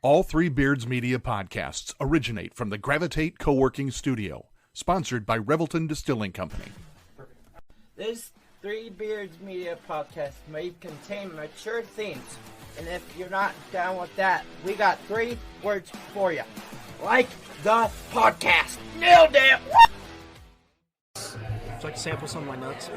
All Three Beards Media podcasts originate from the Gravitate Co-working Studio, sponsored by Revelton Distilling Company. This Three Beards Media podcast may contain mature themes, and if you're not down with that, we got 3 words for you. Like the podcast. Nailed it! Would you like to sample some of my nuts?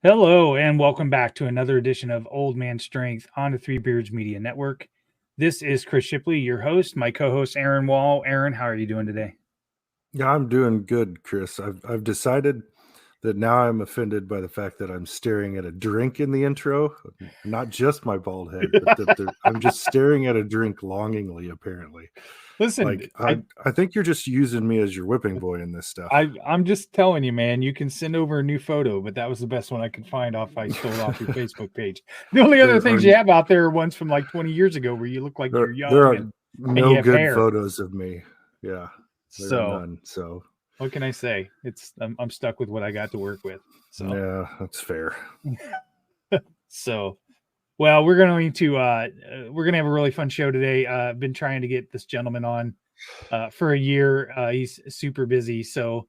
Hello, and welcome back to another edition of Old Man Strength on the Three Beards Media Network. This is Chris Shipley, your host. My co-host, Aaron Wall. Aaron, how are you doing today? Yeah, I'm doing good, Chris. I've decided that now I'm offended by the fact that I'm staring at a drink in the intro, not just my bald head, but that I'm just staring at a drink longingly, apparently. Listen, I think you're just using me as your whipping boy in this stuff. I'm just telling you, man, you can send over a new photo, but that was the best one I could find I stole off your Facebook page. The only other things you have out there are ones from like 20 years ago where you look like you're young. There are and no good hair. photos of me. Yeah. So what can I say? I'm stuck with what I got to work with. So yeah, that's fair. So, well, we're gonna have a really fun show today. I've been trying to get this gentleman on for a year. He's super busy, so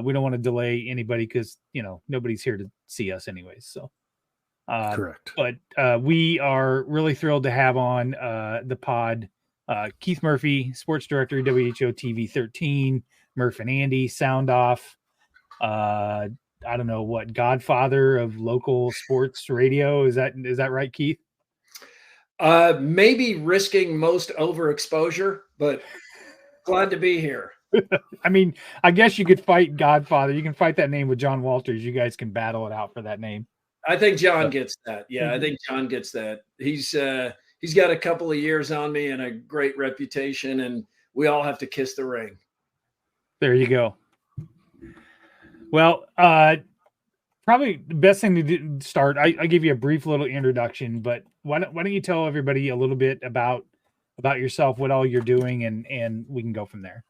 we don't want to delay anybody because nobody's here to see us anyways. So correct. But we are really thrilled to have on the pod Keith Murphy, sports director, WHO TV 13, Murph and Andy, Sound Off. I don't know what godfather of local sports radio is that right, Keith? Maybe risking most overexposure, but glad to be here. I mean, I guess you could fight Godfather. You can fight that name with John Walters. You guys can battle it out for that name. I think John gets that. Yeah, I think John gets that. He's got a couple of years on me and a great reputation, and we all have to kiss the ring. There you go. Well, probably the best thing to start. I give you a brief little introduction, but why don't you tell everybody a little bit about yourself, what all you're doing, and we can go from there.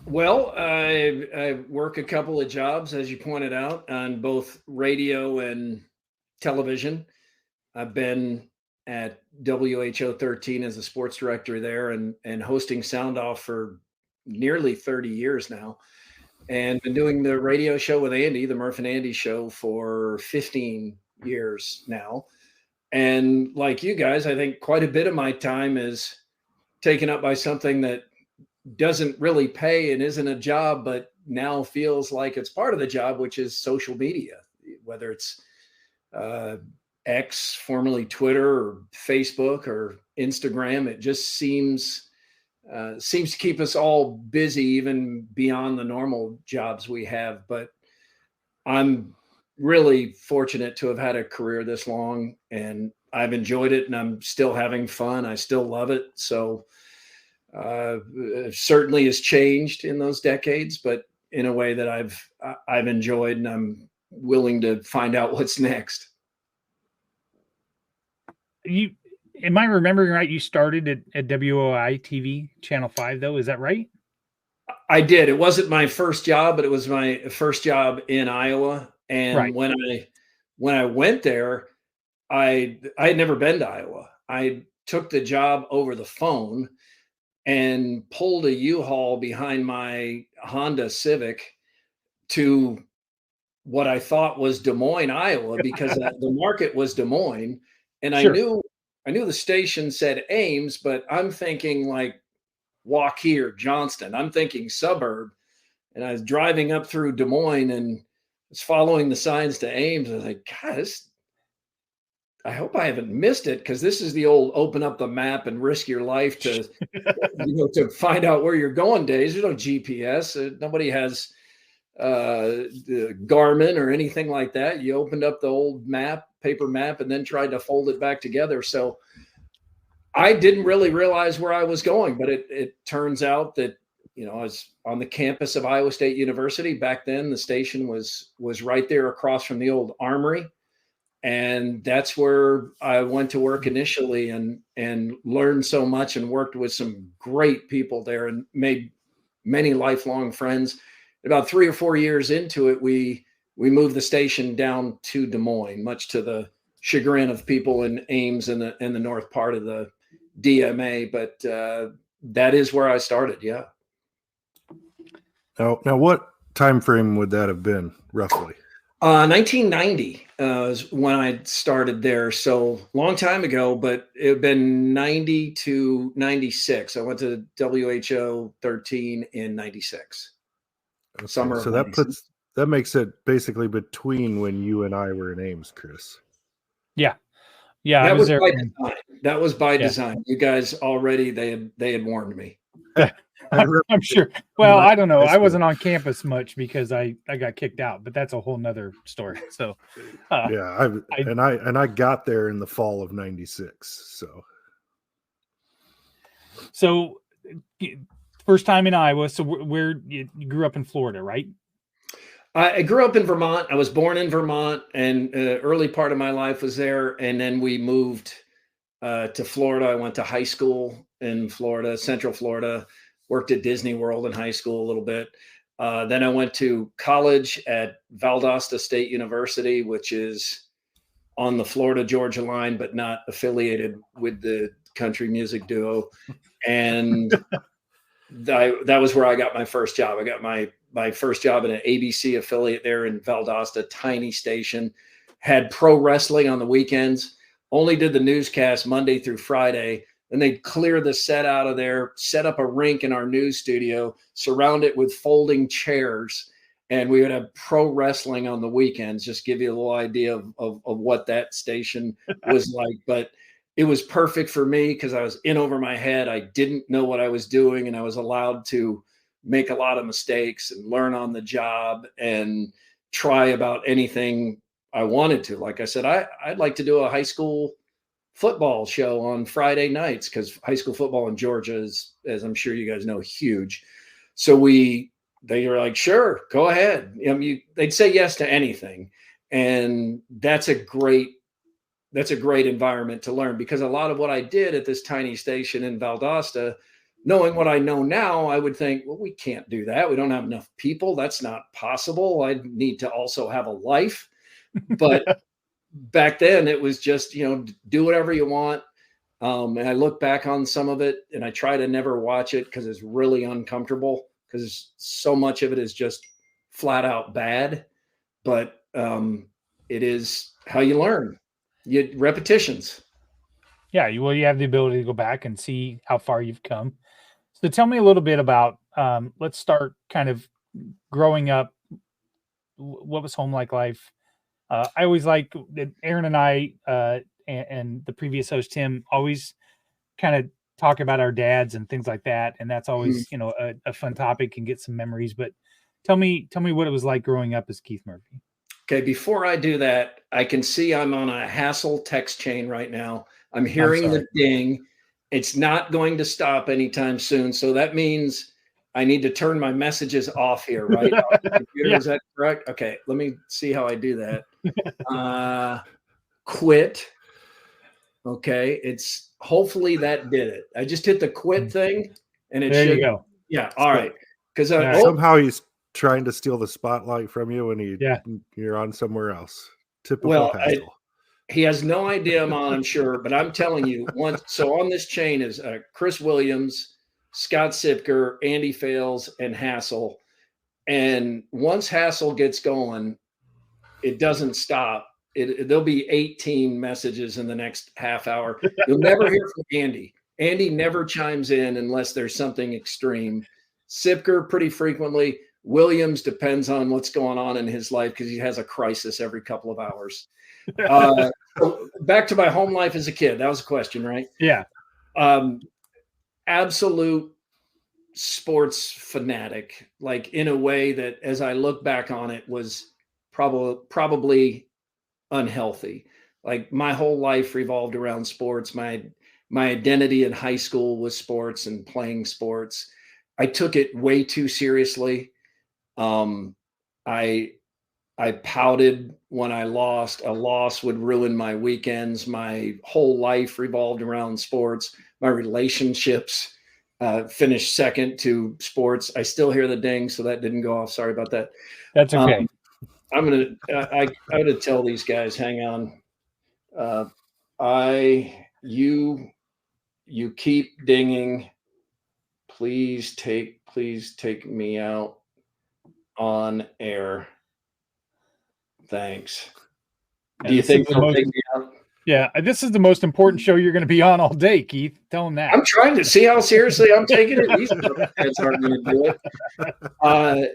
Well, I work a couple of jobs, as you pointed out, on both radio and television. I've been at WHO 13 as a sports director there and hosting Sound Off for nearly 30 years now. And been doing the radio show with Andy, the Murph and Andy show, for 15 years now. And like you guys, I think quite a bit of my time is taken up by something that doesn't really pay and isn't a job, but now feels like it's part of the job, which is social media, whether it's X, formerly Twitter, or Facebook or Instagram. It just seems to keep us all busy, even beyond the normal jobs we have. But I'm really fortunate to have had a career this long, and I've enjoyed it, and I'm still having fun. I still love it. So it certainly has changed in those decades, but in a way that I've enjoyed, and I'm willing to find out what's next. Am I remembering right? You started at WOI TV Channel 5, though. Is that right? I did. It wasn't my first job, but it was my first job in Iowa. And right. when I went there, I had never been to Iowa. I took the job over the phone and pulled a U-Haul behind my Honda Civic to what I thought was Des Moines, Iowa, because the market was Des Moines. And sure. I knew the station said Ames, but I'm thinking like Waukeer, Johnston. I'm thinking suburb. And I was driving up through Des Moines and was following the signs to Ames. I was like, God, I hope I haven't missed it, because this is the old open up the map and risk your life to, to find out where you're going days. There's no GPS. Nobody has the Garmin or anything like that. You opened up the old map, paper map, and then tried to fold it back together. So I didn't really realize where I was going, but it turns out that, I was on the campus of Iowa State University. Back then, the station was right there across from the old Armory. And that's where I went to work initially and learned so much and worked with some great people there and made many lifelong friends. About 3 or 4 years into it, we moved the station down to Des Moines, much to the chagrin of people in Ames and the north part of the DMA. But that is where I started. Yeah. Now, what time frame would that have been roughly? 1990 is when I started there. So long time ago, but it had been 90 to 96. I went to WHO 13 in 96. Okay, Summer. So that makes it basically between when you and I were in Ames, Chris. Yeah. That was by design. That was by design. You guys already, they had warned me. I'm sure. Well, I don't know. I wasn't on campus much because I got kicked out, but that's a whole nother story. So, I got there in the fall of '96. So first time in Iowa. So where you grew up in Florida, right? I grew up in Vermont. I was born in Vermont, and early part of my life was there. And then we moved to Florida. I went to high school in Florida, Central Florida. Worked at Disney World in high school a little bit. Then I went to college at Valdosta State University, which is on the Florida-Georgia line, but not affiliated with the country music duo. And that was where I got my first job. I got my first job at an ABC affiliate there in Valdosta, tiny station. Had pro wrestling on the weekends. Only did the newscast Monday through Friday. And they'd clear the set out of there, set up a rink in our news studio, surround it with folding chairs, and we would have pro wrestling on the weekends. Just give you a little idea of what that station was like. But it was perfect for me because I was in over my head. I didn't know what I was doing, and I was allowed to make a lot of mistakes and learn on the job and try about anything I wanted to. Like I said, I'd like to do a high school football show on Friday nights because high school football in Georgia is, as I'm sure you guys know, huge. So they were like, sure, go ahead. They'd say yes to anything. And that's a great environment to learn, because a lot of what I did at this tiny station in Valdosta, knowing what I know now, I would think, well, we can't do that. We don't have enough people. That's not possible. I need to also have a life. But back then it was just, do whatever you want. And I look back on some of it and I try to never watch it because it's really uncomfortable, because so much of it is just flat out bad. But it is how you learn. Repetitions. Yeah. You have the ability to go back and see how far you've come. So tell me a little bit about, let's start kind of growing up. What was home like life? I always like that Aaron and I and the previous host, Tim, always kind of talk about our dads and things like that. And that's always, a fun topic and get some memories. But tell me what it was like growing up as Keith Murphy. Okay. Before I do that, I can see I'm on a Hassel text chain right now. I'm hearing the ding. It's not going to stop anytime soon. So that means I need to turn my messages off here, right? Yeah. Is that correct? Okay. Let me see how I do that. Quit. Okay. It's hopefully that did it. I just hit the quit thing and it there you go. Yeah. All right. Because somehow he's trying to steal the spotlight from you when you're on somewhere else. Typical Hassel. He has no idea I'm on, I'm sure, but I'm telling you, so on this chain is Chris Williams, Scott Sipker, Andy Fales, and Hassel. And once Hassel gets going, it doesn't stop. There'll be 18 messages in the next half hour. You'll never hear from Andy. Andy never chimes in unless there's something extreme. Sipker pretty frequently. Williams depends on what's going on in his life because he has a crisis every couple of hours. Back to my home life as a kid. That was a question, right? Yeah. Absolute sports fanatic, like in a way that, as I look back on it, was probably unhealthy. Like my whole life revolved around sports. My my identity in high school was sports and playing sports. I took it way too seriously. I pouted when I lost. A loss would ruin my weekends. My whole life revolved around sports. My relationships finished second to sports. I still hear the ding, so that didn't go off. Sorry about that. That's okay. I'm gonna tell these guys. Hang on. You keep dinging. Please take me out on air. Thanks. Do you think they'll take me out? Yeah, this is the most important show you're going to be on all day, Keith. Tell them that. I'm trying to see how seriously I'm taking it. These guys aren't going to do it.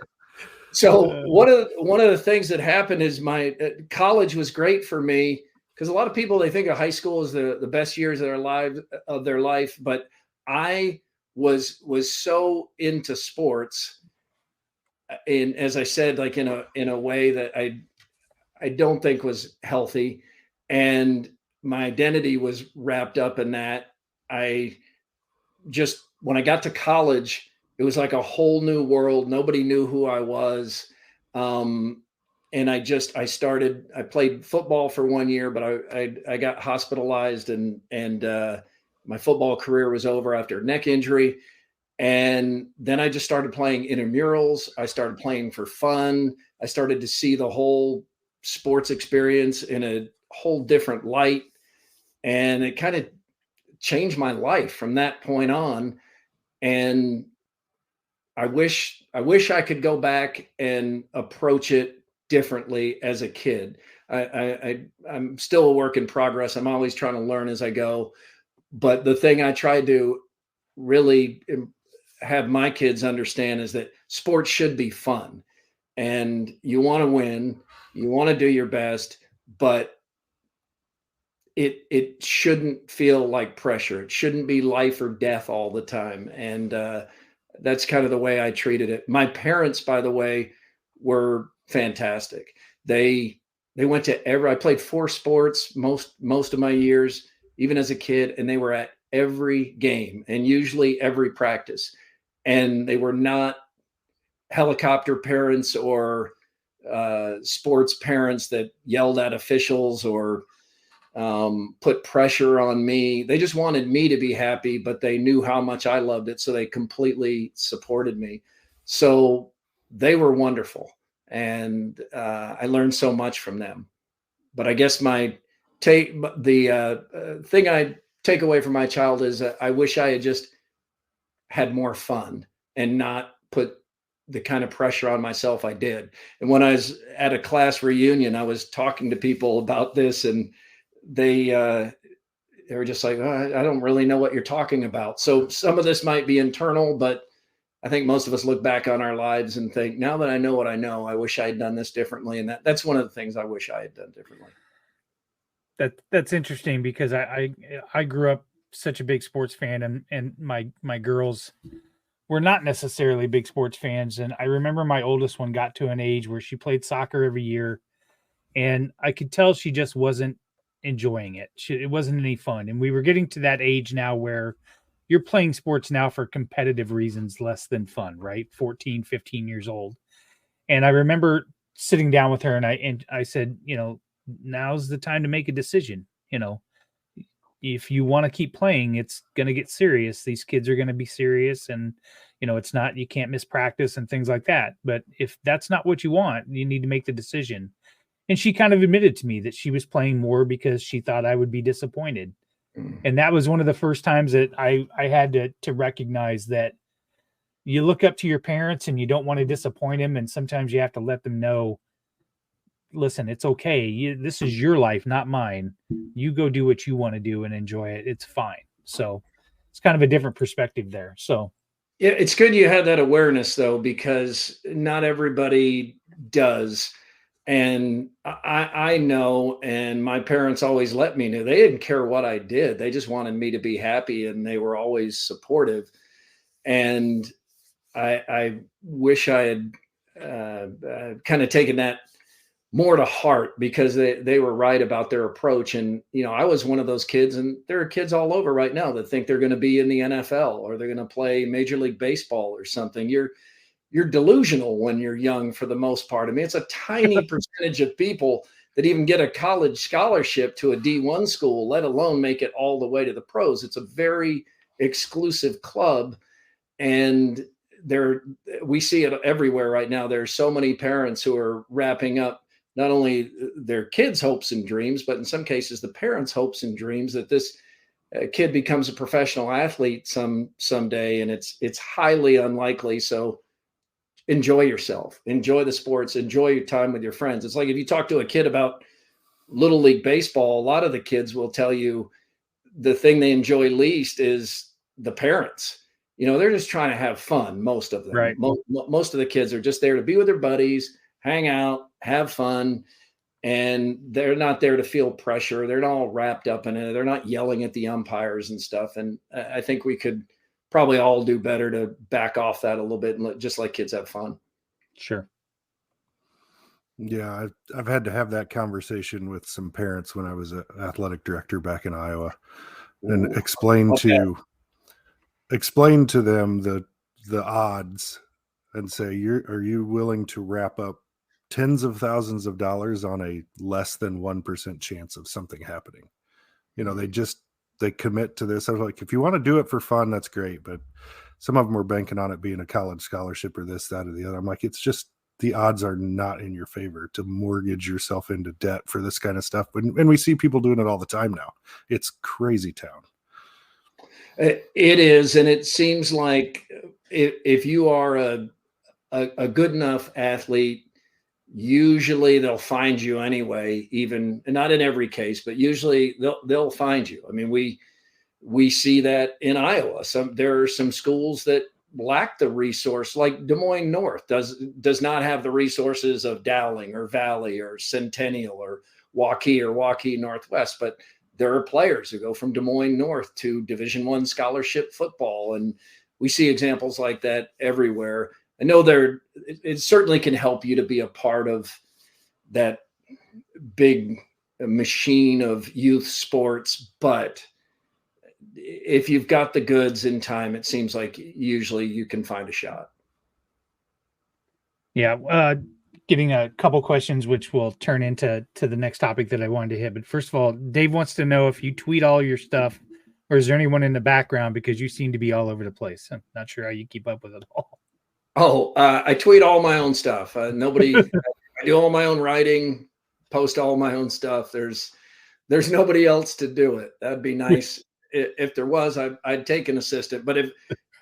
So one of the things that happened is my college was great for me, because a lot of people, they think of high school as the best years of their life, but I was so into sports, and as I said, like in a way that I don't think was healthy, and my identity was wrapped up in that. When I got to college, it was like a whole new world. Nobody knew who I was. And I played football for 1 year, but I got hospitalized, and my football career was over after a neck injury. And then I just started playing intramurals. I started playing for fun. I started to see the whole sports experience in a whole different light. And it kind of changed my life from that point on. And I wish I could go back and approach it differently as a kid. I'm still a work in progress. I'm always trying to learn as I go. But the thing I try to really have my kids understand is that sports should be fun, and you want to win, you want to do your best, but it shouldn't feel like pressure. It shouldn't be life or death all the time. And that's kind of the way I treated it. My parents, by the way, were fantastic. They went to I played 4 sports most of my years, even as a kid, and they were at every game and usually every practice. And they were not helicopter parents or sports parents that yelled at officials or put pressure on me. They just wanted me to be happy, but they knew how much I loved it, so they completely supported me. So they were wonderful, and I learned so much from them. But I guess the thing I take away from my child is I wish I had just had more fun and not put the kind of pressure on myself I did. And when I was at a class reunion, I was talking to people about this, and they were just like, oh, I don't really know what you're talking about. So some of this might be internal, but I think most of us look back on our lives and think, now that I know what I know, I wish I had done this differently. And that's one of the things I wish I had done differently. That's interesting, because I grew up such a big sports fan, and my girls were not necessarily big sports fans. And I remember my oldest one got to an age where she played soccer every year, and I could tell she just wasn't enjoying it. It wasn't any fun. And we were getting to that age now where you're playing sports now for competitive reasons, less than fun, right? 14, 15 years old. And I remember sitting down with her, and I said, now's the time to make a decision. If you want to keep playing, it's going to get serious. These kids are going to be serious, and it's not, you can't miss practice and things like that. But if that's not what you want, you need to make the decision. And she kind of admitted to me that she was playing more because she thought I would be disappointed. And that was one of the first times that I had to recognize that you look up to your parents and you don't want to disappoint them. And sometimes you have to let them know, listen, it's okay. This is your life, not mine. You go do what you want to do and enjoy it. It's fine. So it's kind of a different perspective there. So yeah, it's good you had that awareness, though, because not everybody does. And I know, and my parents always let me know. They didn't care what I did. They just wanted me to be happy, and they were always supportive. And I wish I had kind of taken that more to heart because they were right about their approach. And, I was one of those kids, and there are kids all over right now that think they're going to be in the NFL or they're going to play Major League Baseball or something. You're delusional when you're young for the most part. I mean, it's a tiny percentage of people that even get a college scholarship to a D1 school, let alone make it all the way to the pros. It's a very exclusive club. And we see it everywhere right now. There's so many parents who are wrapping up not only their kids' hopes and dreams, but in some cases the parents' hopes and dreams that this kid becomes a professional athlete someday, and it's highly unlikely. So enjoy yourself, enjoy the sports, enjoy your time with your friends. It's like if you talk to a kid about Little League Baseball, a lot of the kids will tell you the thing they enjoy least is the parents. They're just trying to have fun, most of them. Right. Most of the kids are just there to be with their buddies, hang out, have fun, and they're not there to feel pressure. They're not all wrapped up in it. They're not yelling at the umpires and stuff. And I think we could probably all do better to back off that a little bit and just let kids have fun. Sure. Yeah, I've had to have that conversation with some parents when I was an athletic director back in Iowa, and explain to them the odds and say, are you willing to wrap up tens of thousands of dollars on a less than 1% chance of something happening? They commit to this. I was like, if you want to do it for fun, that's great. But some of them were banking on it being a college scholarship or this, that, or the other. I'm like, it's just, the odds are not in your favor to mortgage yourself into debt for this kind of stuff. And we see people doing it all the time now. It's crazy town. It is. And it seems like if you are a good enough athlete, usually they'll find you anyway, even not in every case, but usually they'll find you. I mean, we see that in Iowa. There are some schools that lack the resource, like Des Moines North does not have the resources of Dowling or Valley or Centennial or Waukee Northwest, but there are players who go from Des Moines North to Division I scholarship football. And we see examples like that everywhere. I know it certainly can help you to be a part of that big machine of youth sports, but if you've got the goods in time, it seems like usually you can find a shot. Yeah. Getting a couple questions, which will turn into the next topic that I wanted to hit. But first of all, Dave wants to know if you tweet all your stuff, or is there anyone in the background, because you seem to be all over the place. I'm not sure how you keep up with it all. Oh, I tweet all my own stuff. I do all my own writing, post all my own stuff. There's nobody else to do it. That'd be nice. If there was, I'd take an assistant. But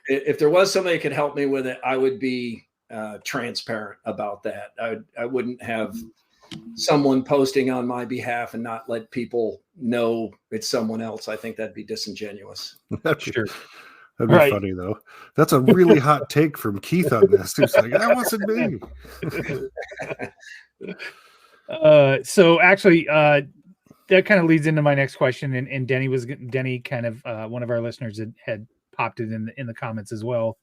if there was somebody who could help me with it, I would be transparent about that. I wouldn't have someone posting on my behalf and not let people know it's someone else. I think that'd be disingenuous. Sure. That'd be funny, though. That's a really hot take from Keith on this. He's like, that wasn't me. So actually, that kind of leads into my next question. And Denny kind of, one of our listeners had popped it in the comments as well.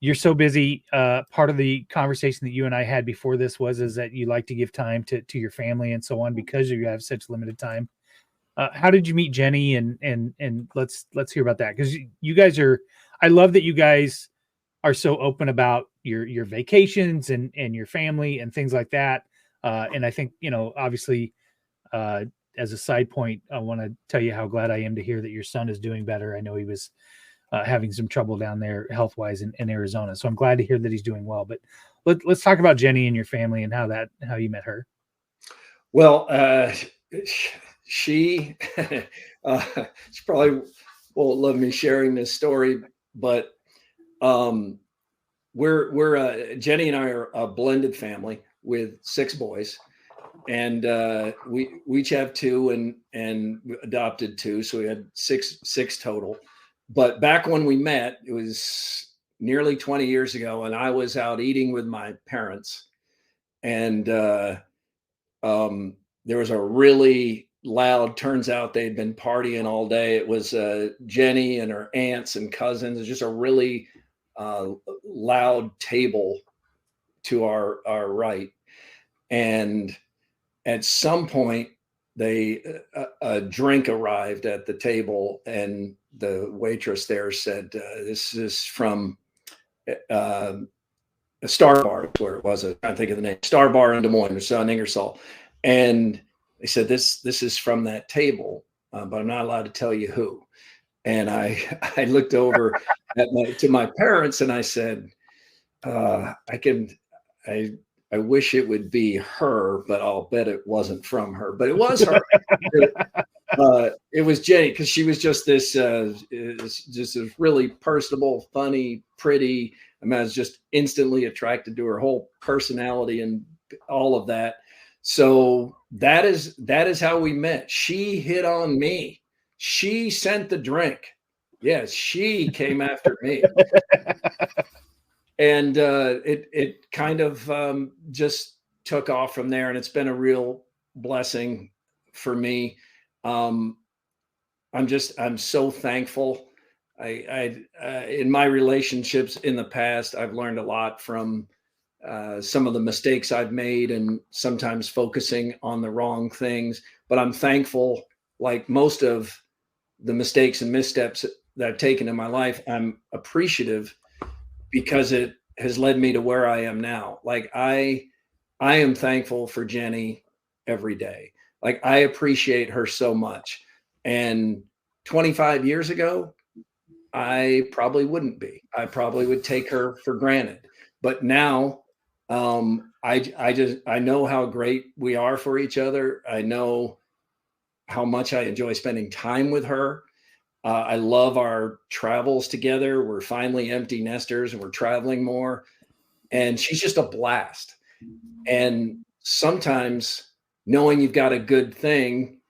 You're so busy. Part of the conversation that you and I had before this is that you like to give time to your family and so on because you have such limited time. How did you meet Jenny? And let's hear about that, because you guys I love that you guys are so open about your vacations and your family and things like that. And I think, obviously, as a side point, I want to tell you how glad I am to hear that your son is doing better. I know he was having some trouble down there health-wise in Arizona. So I'm glad to hear that he's doing well. But let's talk about Jenny and your family and how you met her. Well, she probably won't love me sharing this story, but we're Jenny and I are a blended family with 6 boys, and we each have 2 and adopted 2, so we had six total. But back when we met, it was nearly 20 years ago, and I was out eating with my parents, and there was a really loud, turns out they'd been partying all day. It was Jenny and her aunts and cousins. It was just a really loud table to our right. And at some point, a drink arrived at the table, and the waitress there said, "This is from a Star Bar," where it was. I can't think of the name. Star Bar in Des Moines, it's on Ingersoll, and they said, "This is from that table, but I'm not allowed to tell you who." And I looked over to my parents, and I said, I wish it would be her, but I'll bet it wasn't from her. But it was her. It was Jenny, because she was just this really personable, funny, pretty. I mean, I was just instantly attracted to her whole personality and all of that. So that is how we met. She hit on me. She sent the drink. Yes, she came after me. And it kind of just took off from there, and it's been a real blessing for me. I'm so thankful. In my relationships in the past, I've learned a lot from some of the mistakes I've made, and sometimes focusing on the wrong things. But I'm thankful, like most of the mistakes and missteps that I've taken in my life, I'm appreciative, because it has led me to where I am now. Like I am thankful for Jenny every day. Like I appreciate her so much. And 25 years ago, I probably wouldn't be. I probably would take her for granted. But now I know how great we are for each other. I know how much I enjoy spending time with her. I love our travels together. We're finally empty nesters, and we're traveling more. And she's just a blast. And sometimes knowing you've got a good thing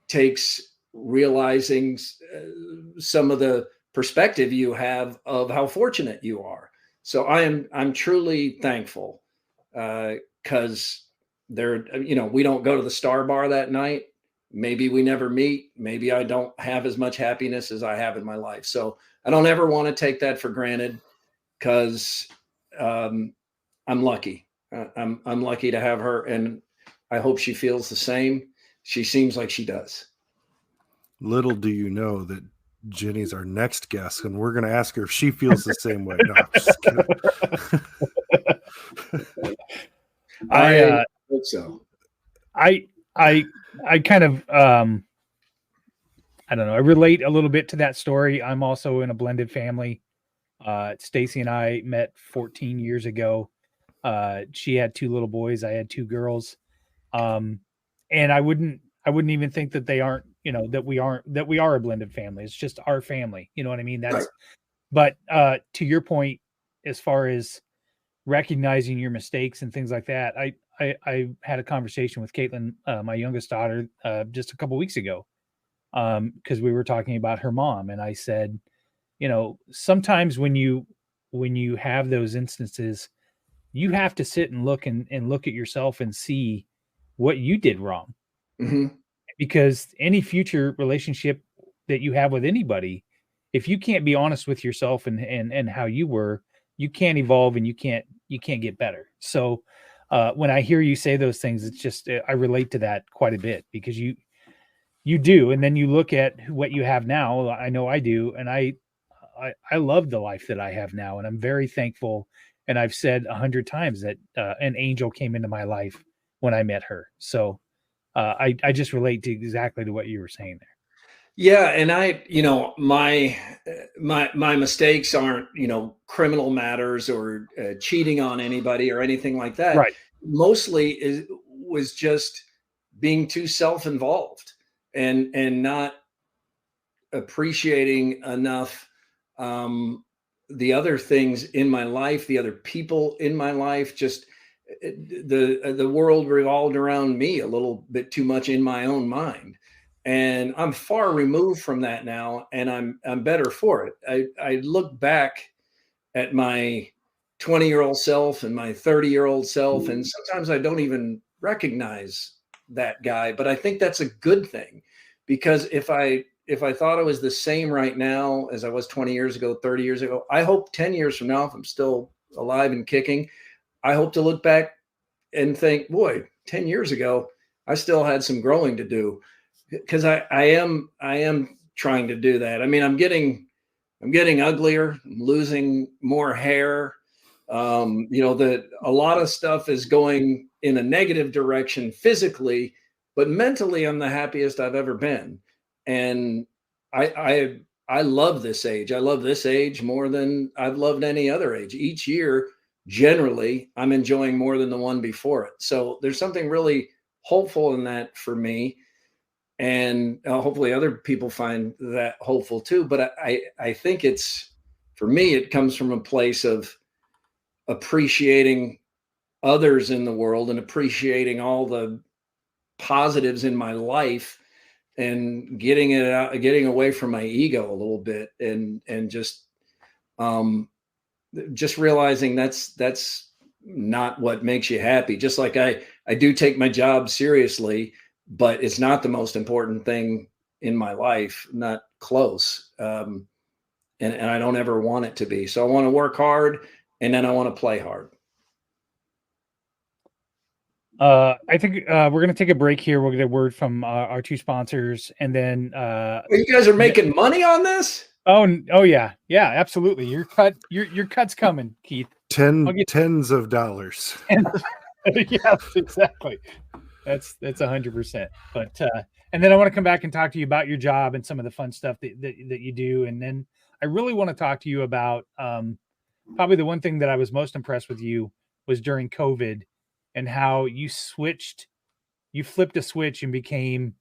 takes realizing some of the perspective you have of how fortunate you are. So I'm truly thankful, because we don't go to the Star Bar that night. Maybe we never meet. Maybe I don't have as much happiness as I have in my life. So I don't ever want to take that for granted, because I'm lucky. I'm lucky to have her, and I hope she feels the same. She seems like she does. Little do you know that Jenny's our next guest, and we're going to ask her if she feels the same way. No, I'm just kidding. I hope so. I kind of, I don't know. I relate a little bit to that story. I'm also in a blended family. Stacy and I met 14 years ago. She had 2 little boys. I had 2 girls. And I wouldn't even think that they aren't, that we are a blended family. It's just our family. You know what I mean? That's, right. But to your point, as far as recognizing your mistakes and things like that, I had a conversation with Caitlin, my youngest daughter, just a couple weeks ago, because we were talking about her mom, and I said, sometimes when you have those instances, you have to sit and look at yourself and see what you did wrong, because any future relationship that you have with anybody, if you can't be honest with yourself and how you were, you can't evolve, and you can't get better. So. When I hear you say those things, it's just, I relate to that quite a bit, because you do. And then you look at what you have now. I know I do. And I love the life that I have now, and I'm very thankful. And I've said 100 times that an angel came into my life when I met her. So I just relate to exactly to what you were saying there. Yeah. And my mistakes aren't, criminal matters or cheating on anybody or anything like that. Right. Mostly was just being too self-involved and not appreciating enough the other things in my life, the other people in my life. Just the world revolved around me a little bit too much in my own mind. And I'm far removed from that now, and I'm better for it. I look back at my 20-year-old self and my 30-year-old self, and sometimes I don't even recognize that guy. But I think that's a good thing, because if I thought I was the same right now as I was 20 years ago, 30 years ago, I hope 10 years from now, if I'm still alive and kicking, I hope to look back and think, boy, 10 years ago, I still had some growing to do, because I am trying to do that. I mean, I'm getting uglier, I'm losing more hair. That a lot of stuff is going in a negative direction physically, but mentally I'm the happiest I've ever been. And I love this age. I love this age more than I've loved any other age. Each year, generally, I'm enjoying more than the one before it. So there's something really hopeful in that for me. And hopefully other people find that hopeful too. But I think for me, it comes from a place of appreciating others in the world and appreciating all the positives in my life, and getting away from my ego a little bit, and just realizing that's not what makes you happy. Just like I do take my job seriously, but it's not the most important thing in my life, not close. And I don't ever want it to be. So I want to work hard, and then I want to play hard. I think we're going to take a break here. We'll get a word from our two sponsors, and then you guys are making money on this? Oh yeah, absolutely. Your cut's coming, Keith. Tens of dollars. Yes, exactly. That's 100%. But and then I want to come back and talk to you about your job and some of the fun stuff that you do, and then I really want to talk to you about probably the one thing that I was most impressed with you was during COVID, and how you flipped a switch and became,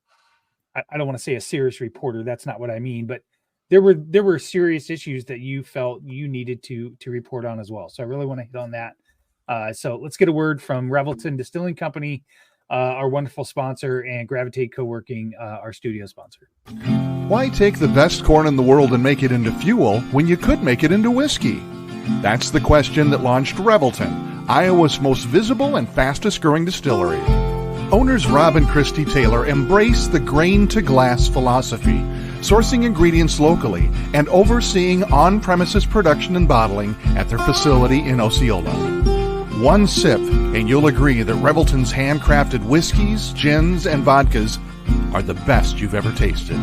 I don't want to say a serious reporter. That's not what I mean, but there were serious issues that you felt you needed to report on as well. So I really want to hit on that. So let's get a word from Revelton Distilling Company, our wonderful sponsor, and Gravitate Co-working, our studio sponsor. Why take the best corn in the world and make it into fuel when you could make it into whiskey? That's the question that launched Revelton, Iowa's most visible and fastest growing distillery. Owners Rob and Christy Taylor embrace the grain-to-glass philosophy, sourcing ingredients locally and overseeing on-premises production and bottling at their facility in Osceola. One sip, and you'll agree that Revelton's handcrafted whiskeys, gins, and vodkas are the best you've ever tasted.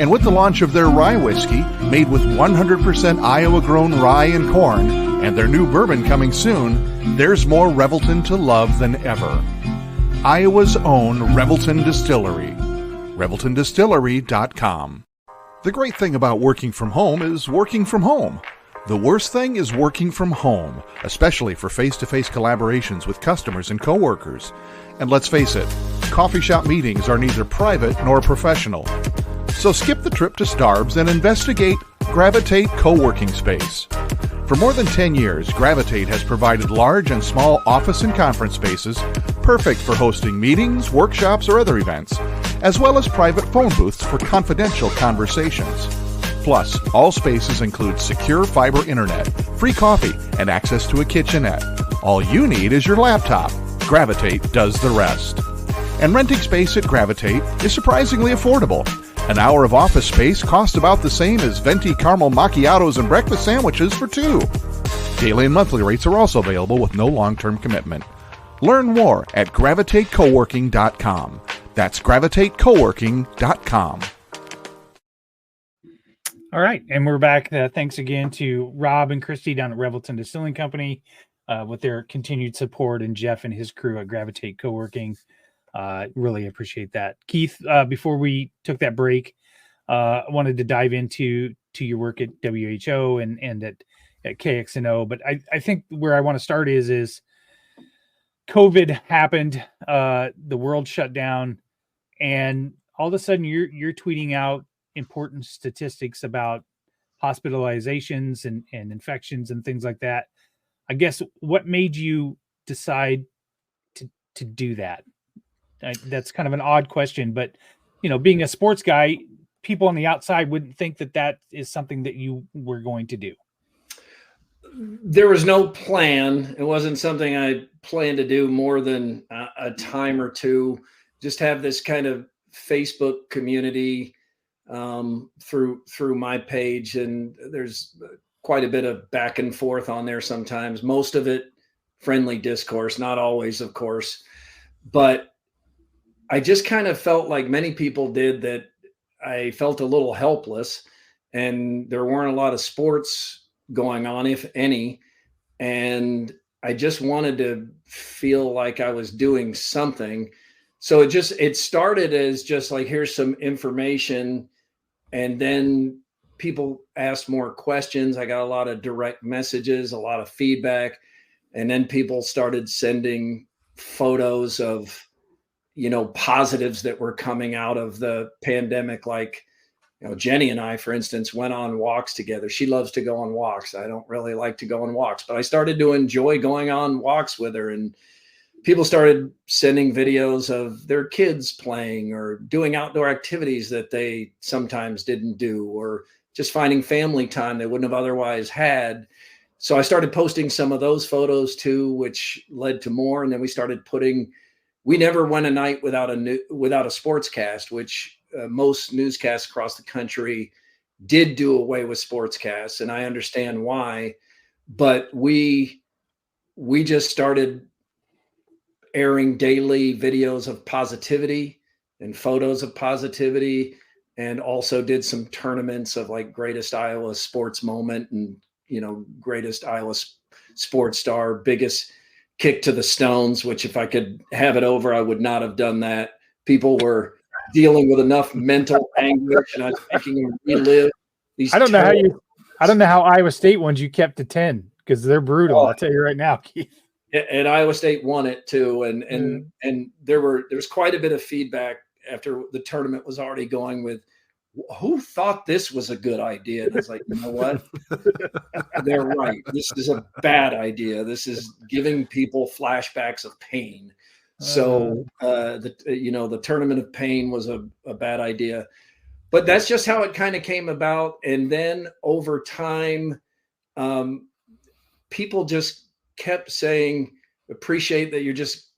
And with the launch of their rye whiskey, made with 100% Iowa-grown rye and corn, and their new bourbon coming soon, there's more Revelton to love than ever. Iowa's own Revelton Distillery. ReveltonDistillery.com. The great thing about working from home is working from home. The worst thing is working from home, especially for face-to-face collaborations with customers and coworkers. And let's face it, coffee shop meetings are neither private nor professional. So skip the trip to Starbs and investigate Gravitate Co-working Space. For more than 10 years, Gravitate has provided large and small office and conference spaces perfect for hosting meetings, workshops, or other events, as well as private phone booths for confidential conversations. Plus, all spaces include secure fiber internet, free coffee, and access to a kitchenette. All you need is your laptop. Gravitate does the rest. And renting space at Gravitate is surprisingly affordable. An hour of office space costs about the same as venti caramel macchiatos and breakfast sandwiches for two. Daily and monthly rates are also available with no long-term commitment. Learn more at gravitatecoworking.com. That's gravitatecoworking.com. All right, and we're back. Thanks again to Rob and Christy down at Revelton Distilling Company with their continued support, and Jeff and his crew at Gravitate Co-working. Really appreciate that. Keith, before we took that break, I wanted to dive into your work at WHO and at KXNO. But I think where I want to start is COVID happened, the world shut down, and all of a sudden you're tweeting out important statistics about hospitalizations and infections and things like that. I guess what made you decide to do that? That's kind of an odd question, but being a sports guy, people on the outside wouldn't think that is something that you were going to do. There was no plan. It wasn't something I planned to do more than a time or two. Just have this kind of Facebook community through my page, and there's quite a bit of back and forth on there sometimes. Most of it friendly discourse, not always, of course, but I just kind of felt like many people did, that I felt a little helpless, and there weren't a lot of sports going on, if any. And I just wanted to feel like I was doing something. So it started as just like, here's some information. And then people asked more questions. I got a lot of direct messages, a lot of feedback. And then people started sending photos of, positives that were coming out of the pandemic. Like, Jenny and I, for instance, went on walks together. She loves to go on walks. I don't really like to go on walks, but I started to enjoy going on walks with her. And people started sending videos of their kids playing or doing outdoor activities that they sometimes didn't do, or just finding family time they wouldn't have otherwise had. So I started posting some of those photos too, which led to more. And then we never went a night without a sportscast, which most newscasts across the country did do away with sportscasts, and I understand why. But we just started airing daily videos of positivity and photos of positivity, and also did some tournaments of like greatest Iowa sports moment and greatest Iowa sports star, biggest kick to the stones, which if I could have it over, I would not have done that. People were dealing with enough mental anguish, and I was making them relive these. I don't know how Iowa State ones you kept to 10, because they're brutal. I'll tell you right now, Keith. And Iowa State won it too, and there was quite a bit of feedback after the tournament was already going with, who thought this was a good idea? And I was like, you know what? They're right. This is a bad idea. This is giving people flashbacks of pain. So the tournament of pain was a bad idea. But that's just how it kind of came about. And then over time, people just kept saying, appreciate that you're just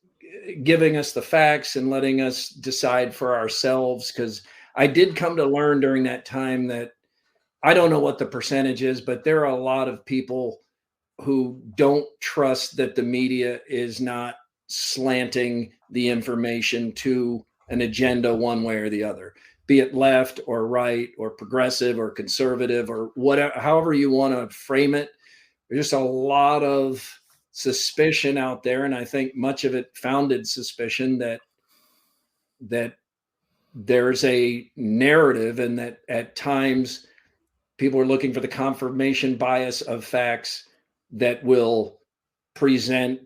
giving us the facts and letting us decide for ourselves. Because I did come to learn during that time that I don't know what the percentage is, but there are a lot of people who don't trust that the media is not slanting the information to an agenda one way or the other, be it left or right or progressive or conservative or whatever, however you want to frame it. There's just a lot of suspicion out there. And I think much of it founded suspicion that there's a narrative, and that at times people are looking for the confirmation bias of facts that will present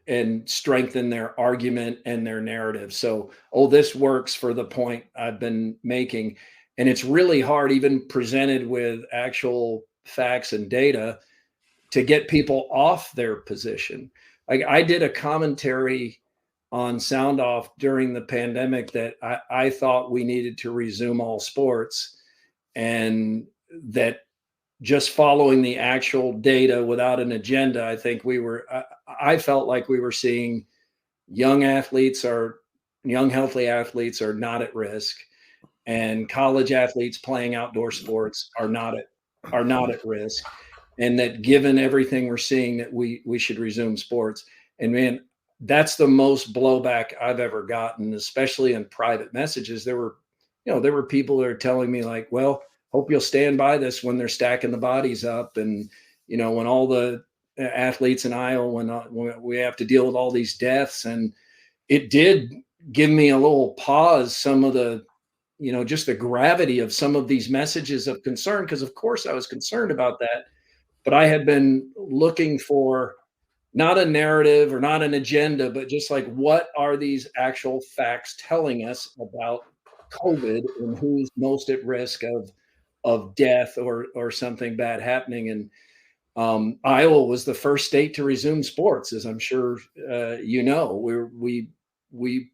and strengthen their argument and their narrative. So, this works for the point I've been making. And it's really hard, even presented with actual facts and data, to get people off their position. Like, I did a commentary on Sound Off during the pandemic that I thought we needed to resume all sports, and that just following the actual data without an agenda, I think I felt like we were seeing young healthy athletes are not at risk, and college athletes playing outdoor sports are not at risk. And that given everything we're seeing, that we should resume sports. And man, that's the most blowback I've ever gotten, especially in private messages. There were people that are telling me like, well, hope you'll stand by this when they're stacking the bodies up. And, when all the athletes in Iowa, when we have to deal with all these deaths. And it did give me a little pause, some of the, just the gravity of some of these messages of concern. Because of course I was concerned about that, but I had been looking for not a narrative or not an agenda, but just like, what are these actual facts telling us about COVID and who's most at risk of death or something bad happening. And Iowa was the first state to resume sports, as I'm sure we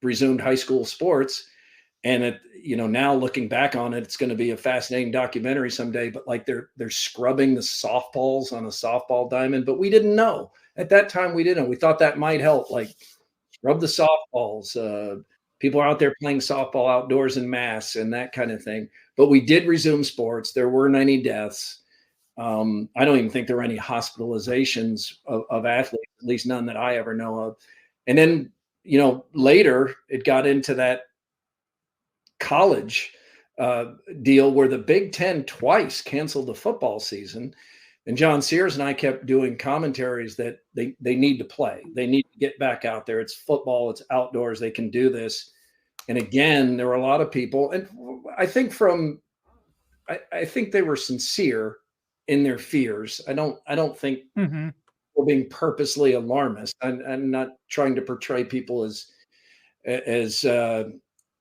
resumed high school sports. And now looking back on it, it's going to be a fascinating documentary someday. But like they're scrubbing the softballs on a softball diamond, but we didn't know at that time. We didn't know. We thought that might help, like scrub the softballs. People are out there playing softball outdoors in mass and that kind of thing. But we did resume sports. There weren't any deaths. I don't even think there were any hospitalizations of athletes, at least none that I ever know of. And then, later it got into that college deal where the Big Ten twice canceled the football season. And John Sears and I kept doing commentaries that they need to play. They need to get back out there. It's football. It's outdoors. They can do this. And again, there were a lot of people, and I think I think they were sincere in their fears. I don't think we're being purposely alarmist. I'm not trying to portray people as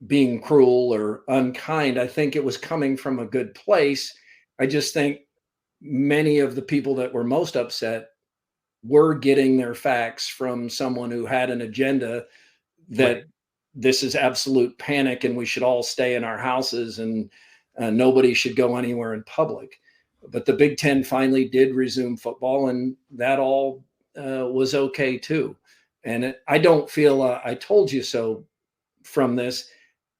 being cruel or unkind. I think it was coming from a good place. I just think many of the people that were most upset were getting their facts from someone who had an agenda that this is absolute panic and we should all stay in our houses and nobody should go anywhere in public. But the Big Ten finally did resume football, and that all was okay too. And I don't feel I told you so from this.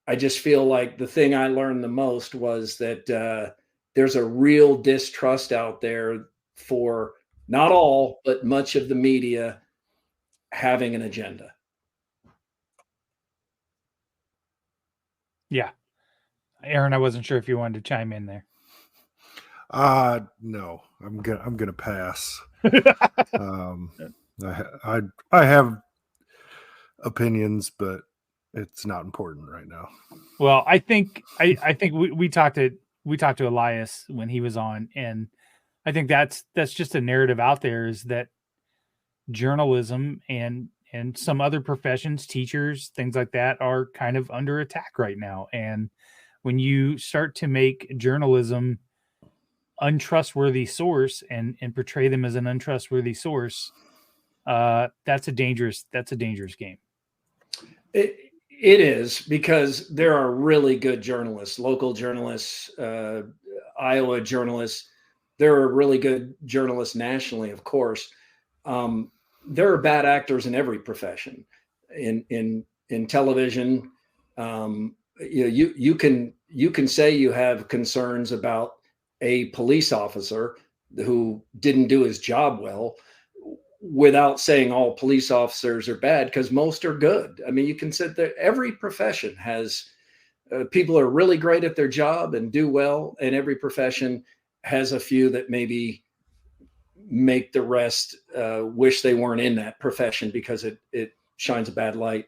I just feel like the thing I learned the most was that there's a real distrust out there for not all, but much of the media having an agenda. Yeah. Aaron, I wasn't sure if you wanted to chime in there. No, I'm gonna pass. I have opinions, but it's not important right now. Well, I think we talked to Elias when he was on, and I think that's just a narrative out there, is that journalism and some other professions, teachers, things like that, are kind of under attack right now. And when you start to make journalism untrustworthy source and portray them as an untrustworthy source, that's a dangerous game. It is, because there are really good journalists, local journalists, Iowa journalists. There are really good journalists nationally, of course. There are bad actors in every profession. In television, you can say you have concerns about a police officer who didn't do his job well, without saying all police officers are bad, because most are good. I mean, you can sit there. Every profession has people are really great at their job and do well, and every profession has a few that maybe make the rest wish they weren't in that profession because it shines a bad light.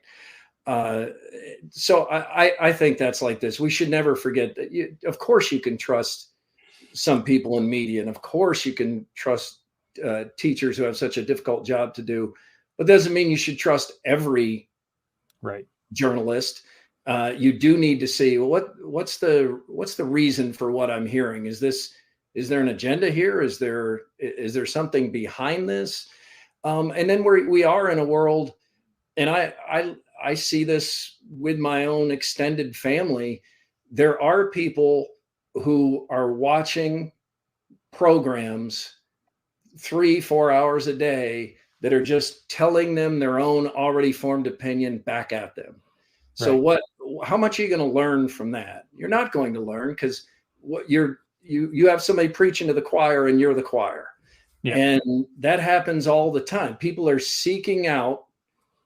So I think that's like this. We should never forget that. Of course, you can trust some people in media, and of course, you can trust teachers who have such a difficult job to do, but doesn't mean you should trust every journalist. You do need to see, well, what's the reason for what I'm hearing? Is there an agenda here? Is there something behind this? And then we are in a world, and I see this with my own extended family. There are people who are watching programs 3-4 hours a day that are just telling them their own already formed opinion back at them. So how much are you going to learn from that? You're not going to learn, because you have somebody preaching to the choir and you're the choir. Yeah. And that happens all the time. People are seeking out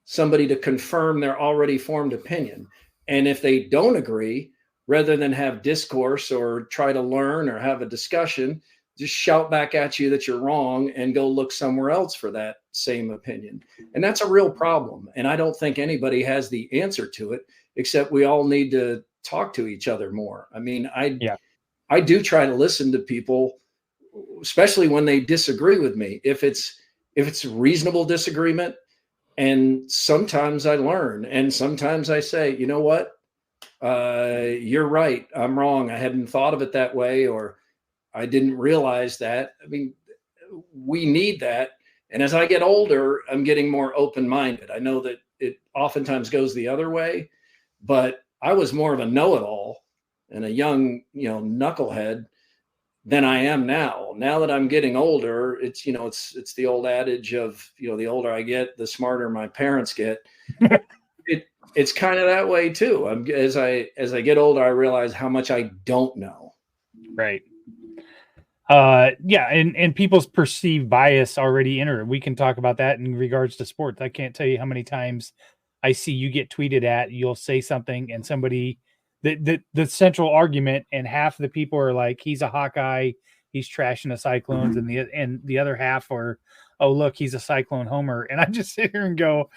somebody to confirm their already formed opinion. And if they don't agree, rather than have discourse or try to learn or have a discussion, just shout back at you that you're wrong and go look somewhere else for that same opinion. And that's a real problem. And I don't think anybody has the answer to it, except we all need to talk to each other more. I mean, I do try to listen to people, especially when they disagree with me. If it's a reasonable disagreement, and sometimes I learn, and sometimes I say, you know what? You're right. I'm wrong. I hadn't thought of it that way, or I didn't realize that. I mean, we need that. And as I get older, I'm getting more open-minded. I know that it oftentimes goes the other way, but I was more of a know-it-all and a young, knucklehead than I am now. Now that I'm getting older, it's the old adage of, the older I get, the smarter my parents get. It's kind of that way too. As I get older, I realize how much I don't know. Right. And people's perceived bias already enter. We can talk about that in regards to sports. I can't tell you how many times I see you get tweeted at, you'll say something and somebody, the central argument, and half the people are like, he's a Hawkeye, he's trashing the Cyclones, and the other half are, oh, look, he's a Cyclone homer. And I just sit here and go,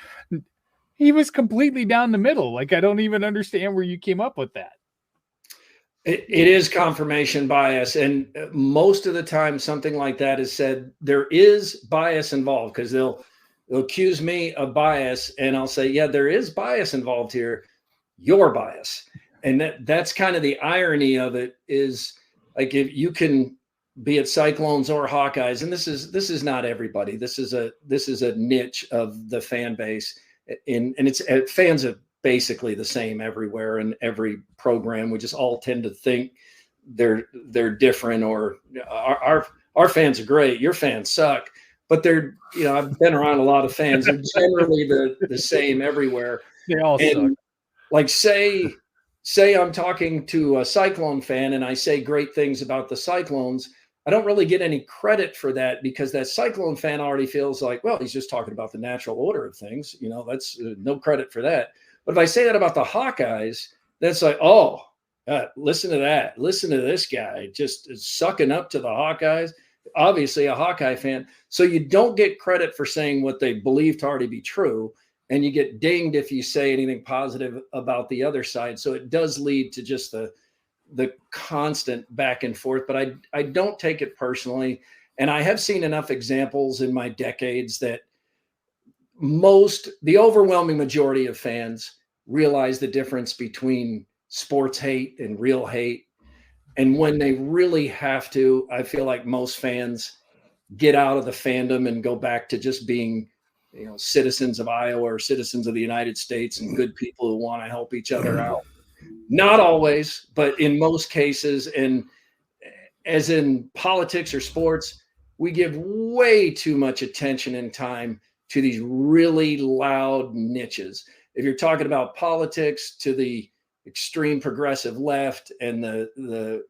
he was completely down the middle. Like, I don't even understand where you came up with that. It is confirmation bias. And most of the time something like that is said, there is bias involved, because they'll accuse me of bias and I'll say, yeah, there is bias involved here. Your bias. And that's kind of the irony of it, is like, if you can be it Cyclones or Hawkeyes, and this is not everybody. This is a niche of the fan base, and it's fans are basically the same everywhere in every program. We just all tend to think they're different, or our fans are great, your fans suck. But they're, I've been around a lot of fans. They're generally the same everywhere. They all suck. Like, say I'm talking to a Cyclone fan and I say great things about the Cyclones, I don't really get any credit for that, because that Cyclone fan already feels like, well, he's just talking about the natural order of things. That's no credit for that. But if I say that about the Hawkeyes, that's like, oh, listen to that. Listen to this guy just sucking up to the Hawkeyes. Obviously a Hawkeye fan. So you don't get credit for saying what they believe to already be true. And you get dinged if you say anything positive about the other side. So it does lead to just the constant back and forth, but I don't take it personally. And I have seen enough examples in my decades that the overwhelming majority of fans realize the difference between sports hate and real hate. And when they really have to, I feel like most fans get out of the fandom and go back to just being, citizens of Iowa or citizens of the United States, and good people who want to help each other out. Not always, but in most cases, and as in politics or sports, we give way too much attention and time to these really loud niches. If you're talking about politics, to the extreme progressive left and the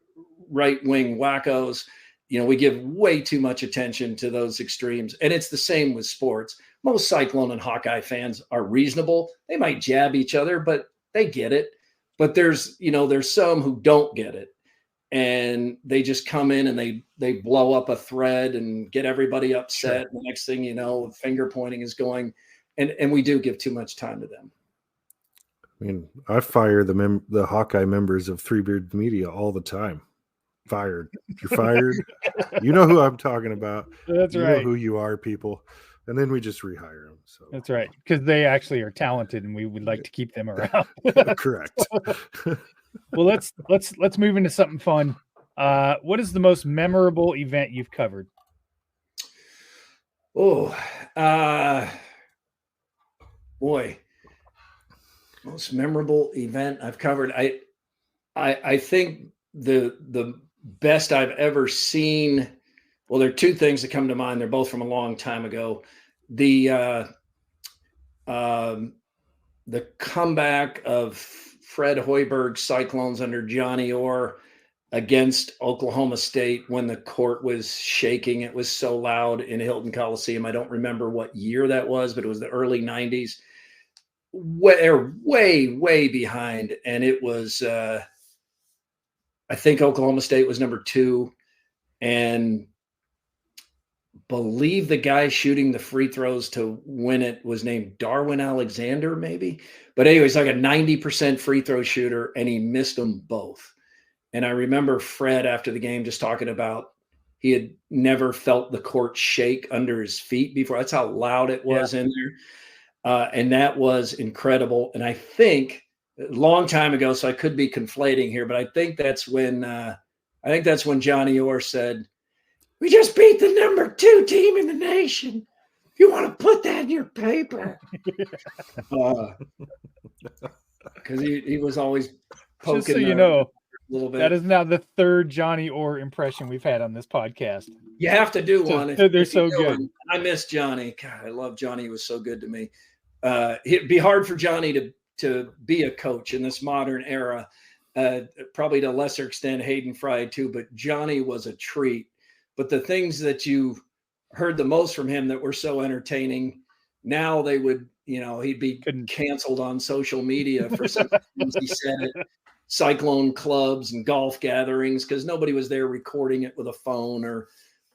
right-wing wackos, we give way too much attention to those extremes. And it's the same with sports. Most Cyclone and Hawkeye fans are reasonable. They might jab each other, but they get it. But there's some who don't get it. And they just come in and they blow up a thread and get everybody upset. Sure. The next thing you know, finger pointing is going. And we do give too much time to them. I mean, I fire the Hawkeye members of Three Beard Media all the time. Fired. You're fired. You know who I'm talking about. That's you right. Know who you are, people. And then we just rehire them. So that's right, because they actually are talented, and we would like to keep them around. Correct. Well, let's move into something fun. What is the most memorable event you've covered? Oh, boy, most memorable event I've covered. I think the best I've ever seen. Well, there are two things that come to mind. They're both from a long time ago. The comeback of Fred Hoiberg Cyclones under Johnny Orr against Oklahoma State when the court was shaking. It was so loud in Hilton Coliseum. I don't remember what year that was, but it was the early 90s. Way behind. And it was, I think Oklahoma State was number 2. And believe the guy shooting the free throws to win it was named Darwin Alexander, maybe. But anyways, like a 90% free throw shooter, and he missed them both. And I remember Fred after the game just talking about he had never felt the court shake under his feet before. That's how loud it was in there. And that was incredible. And I think a long time ago, so I could be conflating here, but I think that's when Johnny Orr said, "We just beat the number 2 team in the nation. You want to put that in your paper?" Because he was always poking. Just so you know, a little bit. That is now the 3rd Johnny Orr impression we've had on this podcast. You have to do one. They're so good. I miss Johnny. God, I love Johnny. He was so good to me. It'd be hard for Johnny to be a coach in this modern era. Probably to a lesser extent, Hayden Fry too, but Johnny was a treat. But the things that you heard the most from him that were so entertaining, now they would, he'd be Couldn't. canceled on social media for some things he said at cyclone clubs and golf gatherings because nobody was there recording it with a phone or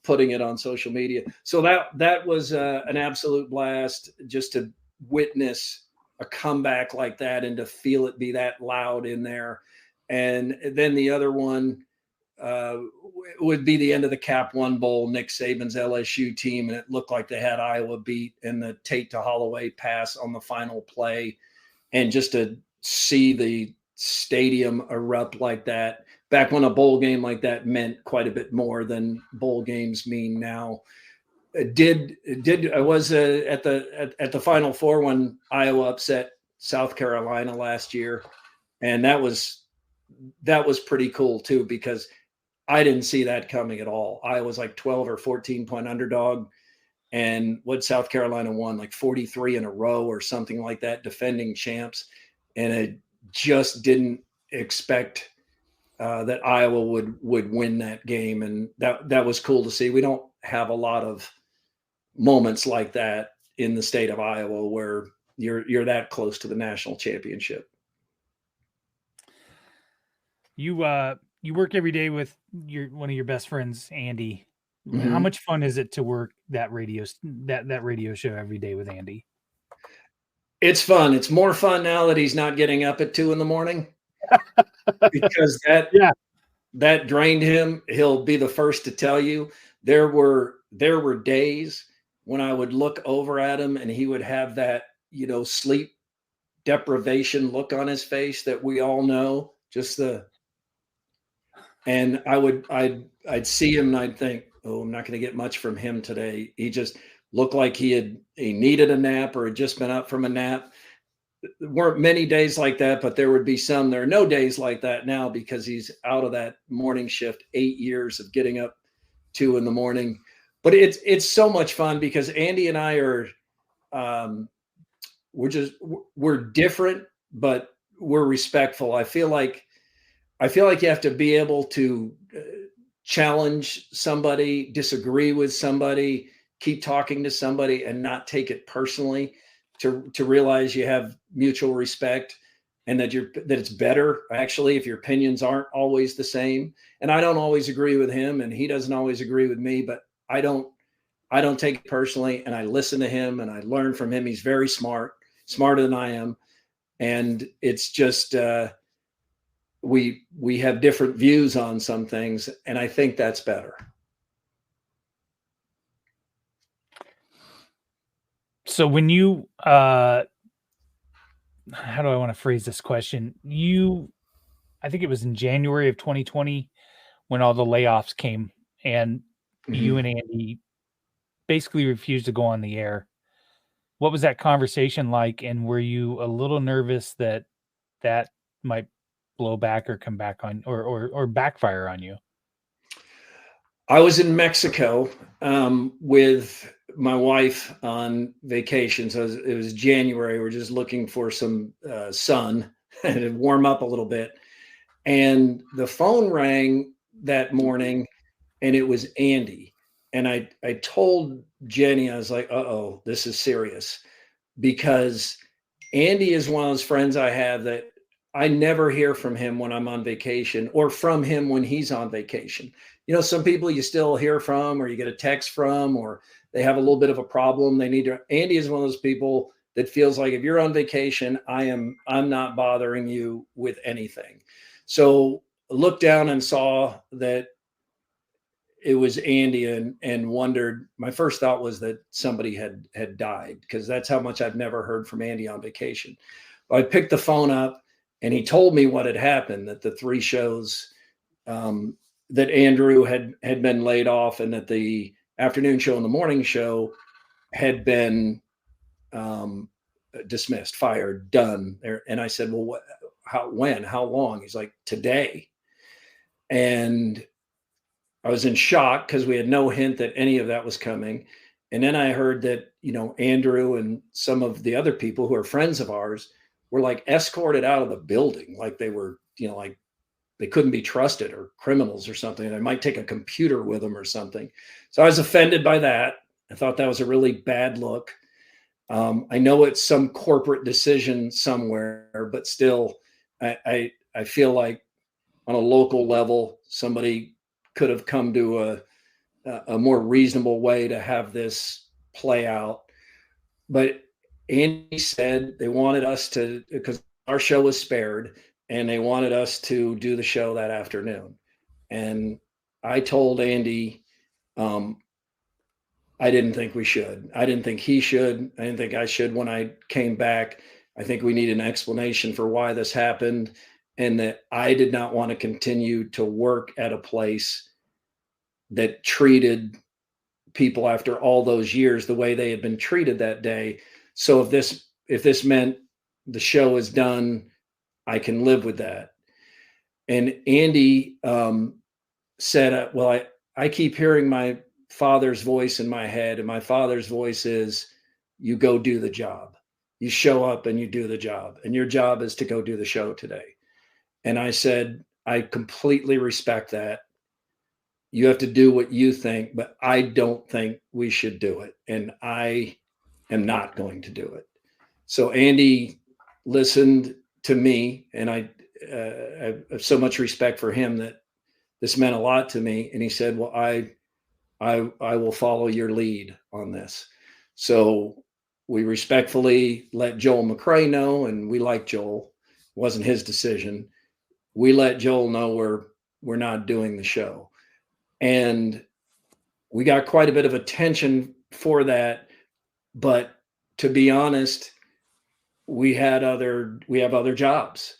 putting it on social media. So that was an absolute blast just to witness a comeback like that and to feel it be that loud in there. And then the other one would be the end of the Cap One Bowl, Nick Saban's LSU team, and it looked like they had Iowa beat, and the Tate to Holloway pass on the final play, and just to see the stadium erupt like that back when a bowl game like that meant quite a bit more than bowl games mean now. I was at the Final Four when Iowa upset South Carolina last year, and that was pretty cool too, because I didn't see that coming at all. Iowa was like 12 or 14 point underdog, and what South Carolina won like 43 in a row or something like that, defending champs, and I just didn't expect that Iowa would win that game, and that was cool to see. We don't have a lot of moments like that in the state of Iowa where you're that close to the national championship. You work every day with one of your best friends, Andy. Mm-hmm. How much fun is it to work that radio show every day with Andy? It's fun. It's more fun now that he's not getting up at 2 a.m. because that drained him. He'll be the first to tell you. There were days when I would look over at him and he would have that, sleep deprivation look on his face that we all know. And I'd see him and I'd think, oh, I'm not going to get much from him today. He just looked like he needed a nap or had just been up from a nap. There weren't many days like that, but there would be some. There are no days like that now because he's out of that morning shift, 8 years of getting up 2 a.m. But it's so much fun because Andy and I are, we're different, but we're respectful. I feel like you have to be able to challenge somebody, disagree with somebody, keep talking to somebody and not take it personally, to realize you have mutual respect and that it's better actually if your opinions aren't always the same. And I don't always agree with him and he doesn't always agree with me, but I don't take it personally, and I listen to him and I learn from him. He's very smart, smarter than I am. And it's just, we have different views on some things, and I think that's better. So when you, how do I want to phrase this question? I think it was in January of 2020 when all the layoffs came, and you and Andy basically refused to go on the air. What was that conversation like? And were you a little nervous that might blow back or come back on or backfire on you? I was in Mexico with my wife on vacation. So it was January. We're just looking for some sun and it'd warm up a little bit. And the phone rang that morning and it was Andy. And I told Jenny, I was like, uh-oh, this is serious. Because Andy is one of those friends I have that I never hear from him when I'm on vacation or from him when he's on vacation. Some people you still hear from or you get a text from or they have a little bit of a problem. Andy is one of those people that feels like if you're on vacation, I'm not bothering you with anything. So I looked down and saw that it was Andy and wondered, my first thought was that somebody had died because that's how much I've never heard from Andy on vacation. But I picked the phone up and he told me what had happened, that the 3 shows that Andrew had been laid off and that the afternoon show and the morning show had been dismissed, fired, done. And I said, well, how long? He's like, today. And I was in shock because we had no hint that any of that was coming. And then I heard that, Andrew and some of the other people who are friends of ours were like escorted out of the building. Like they were, like they couldn't be trusted or criminals or something. They might take a computer with them or something. So I was offended by that. I thought that was a really bad look. I know it's some corporate decision somewhere, but still, I feel like on a local level, somebody could have come to a more reasonable way to have this play out. But Andy said they wanted us to, because our show was spared, and they wanted us to do the show that afternoon. And I told Andy, I didn't think we should. I didn't think he should. I didn't think I should when I came back. I think we need an explanation for why this happened, and that I did not want to continue to work at a place that treated people after all those years the way they had been treated that day. So if this meant the show is done, I can live with that. And Andy said, well, I keep hearing my father's voice in my head, and my father's voice is, you go do the job. You show up and you do the job, and your job is to go do the show today. And I said, I completely respect that. You have to do what you think, but I don't think we should do it. And I am not going to do it. So Andy listened to me, and I have so much respect for him that this meant a lot to me. And he said, well, I will follow your lead on this. So we respectfully let Joel McCrea know, and we like Joel. It wasn't his decision. We let Joel know we're not doing the show. And we got quite a bit of attention for that. But to be honest, we have other jobs,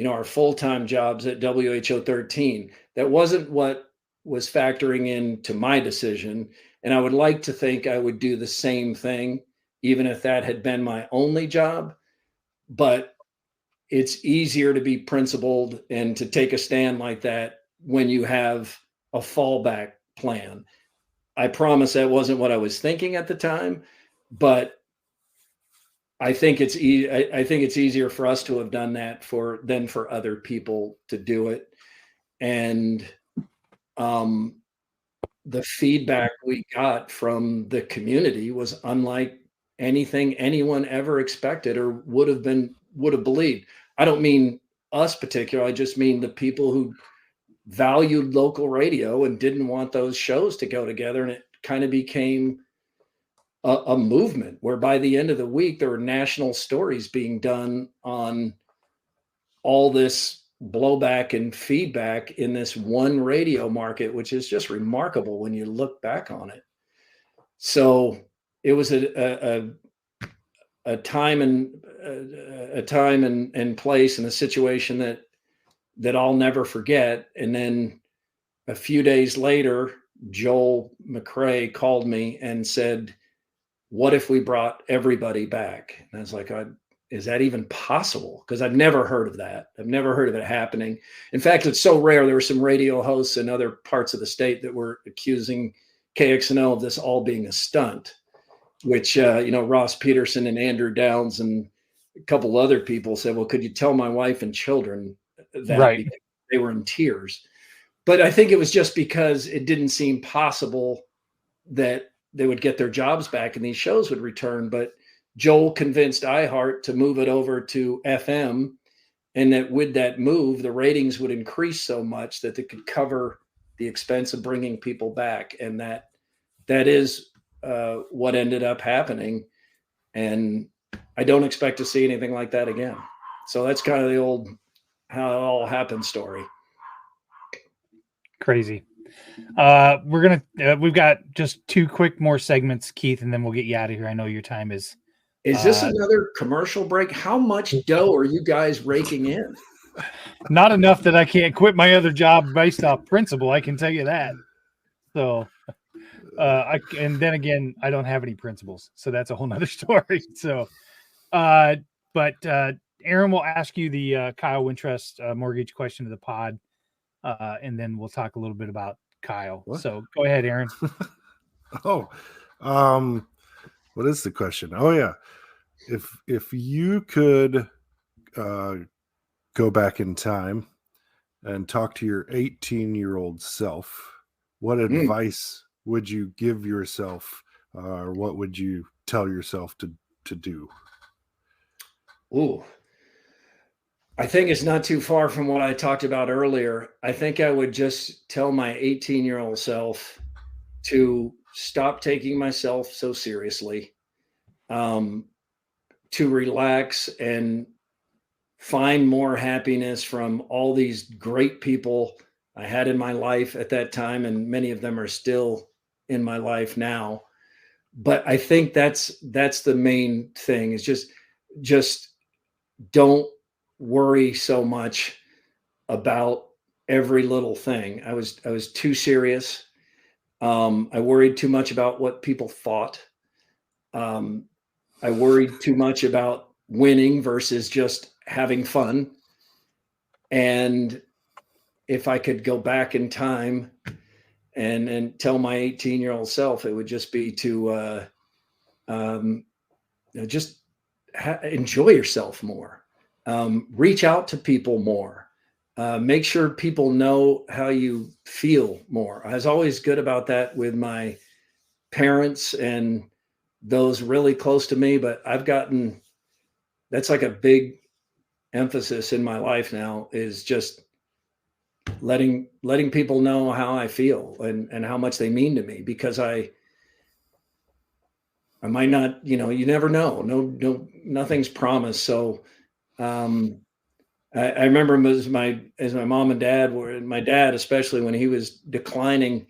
our full-time jobs at WHO 13. That wasn't what was factoring into my decision. And I would like to think I would do the same thing, even if that had been my only job. But it's easier to be principled and to take a stand like that when you have a fallback plan. I promise that wasn't what I was thinking at the time, but I think it's easier for us to have done that than for other people to do it. And the feedback we got from the community was unlike anything anyone ever expected or would have believed. I don't mean us particular. I just mean the people who valued local radio and didn't want those shows to go together. And it kind of became a movement where by the end of the week, there were national stories being done on all this blowback and feedback in this one radio market, which is just remarkable when you look back on it. So it was a time and place and a situation that I'll never forget. And then a few days later, Joel McCrea called me and said, what if we brought everybody back? And I was like, is that even possible? Because I've never heard of that. I've never heard of it happening. In fact, it's so rare. There were some radio hosts in other parts of the state that were accusing KXNO of this all being a stunt, which, Ross Peterson and Andrew Downs and a couple other people said, well, could you tell my wife and children that? Right. They were in tears. But I think it was just because it didn't seem possible that they would get their jobs back and these shows would return. But Joel convinced iHeart to move it over to FM, and that with that move, the ratings would increase so much that they could cover the expense of bringing people back. And that is what ended up happening. And I don't expect to see anything like that again. So that's kind of the old how it all happened story. Crazy. We've got just two quick more segments, Keith, and then we'll get you out of here. I know your time is. Is this another commercial break? How much dough are you guys raking in? Not enough that I can't quit my other job based off principle. I can tell you that. So, and then again, I don't have any principles, so that's a whole nother story. So, but Aaron will ask you the Kyle Wintrust mortgage question of the pod, and then we'll talk a little bit about Kyle. What? So go ahead, Aaron. What is the question? Oh yeah. If you could go back in time and talk to your 18-year-old self, what advice would you give yourself, or what would you tell yourself to to do? Ooh, I think it's not too far from what I talked about earlier. I think I would just tell my 18-year-old self to stop taking myself so seriously, to relax and find more happiness from all these great people I had in my life at that time, and many of them are still in my life now. But I think that's the main thing, is just don't worry so much about every little thing. I was too serious. I worried too much about what people thought. I worried too much about winning versus just having fun. And if I could go back in time and tell my 18-year-old self, it would just be to just enjoy yourself more, reach out to people more, make sure people know how you feel more. I was always good about that with my parents and those really close to me, but that's like a big emphasis in my life now, is just letting people know how I feel and how much they mean to me, because I might not, you never know. No, nothing's promised. So, I remember as my mom and dad were, and my dad, especially when he was declining,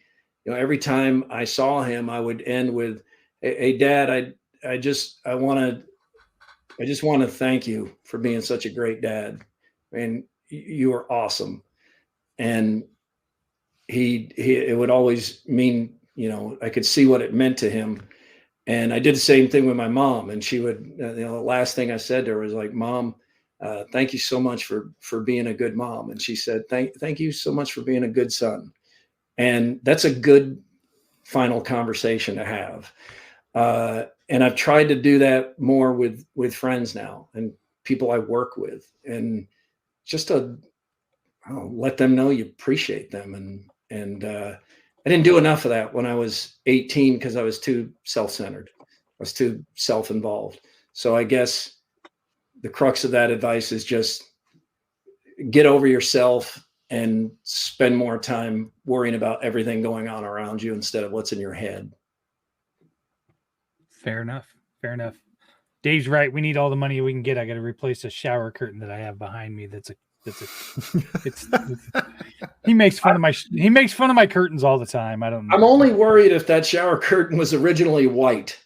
every time I saw him, I would end with, "Hey, Dad, I just want to thank you for being such a great dad. And you are awesome." And it would always mean, I could see what it meant to him. And I did the same thing with my mom. And she would, the last thing I said to her was like, "Mom, thank you so much for being a good mom." And she said, thank you so much for being a good son." And that's a good final conversation to have. And I've tried to do that more with friends now and people I work with, and just to let them know you appreciate them. And I didn't do enough of that when I was 18 because I was too self-centered. I was too self-involved. So I guess the crux of that advice is just get over yourself and spend more time worrying about everything going on around you instead of what's in your head. Fair enough. Dave's right. We need all the money we can get. I got to replace a shower curtain that I have behind me. He makes fun of my curtains all the time. I don't know. I'm only worried if that shower curtain was originally white.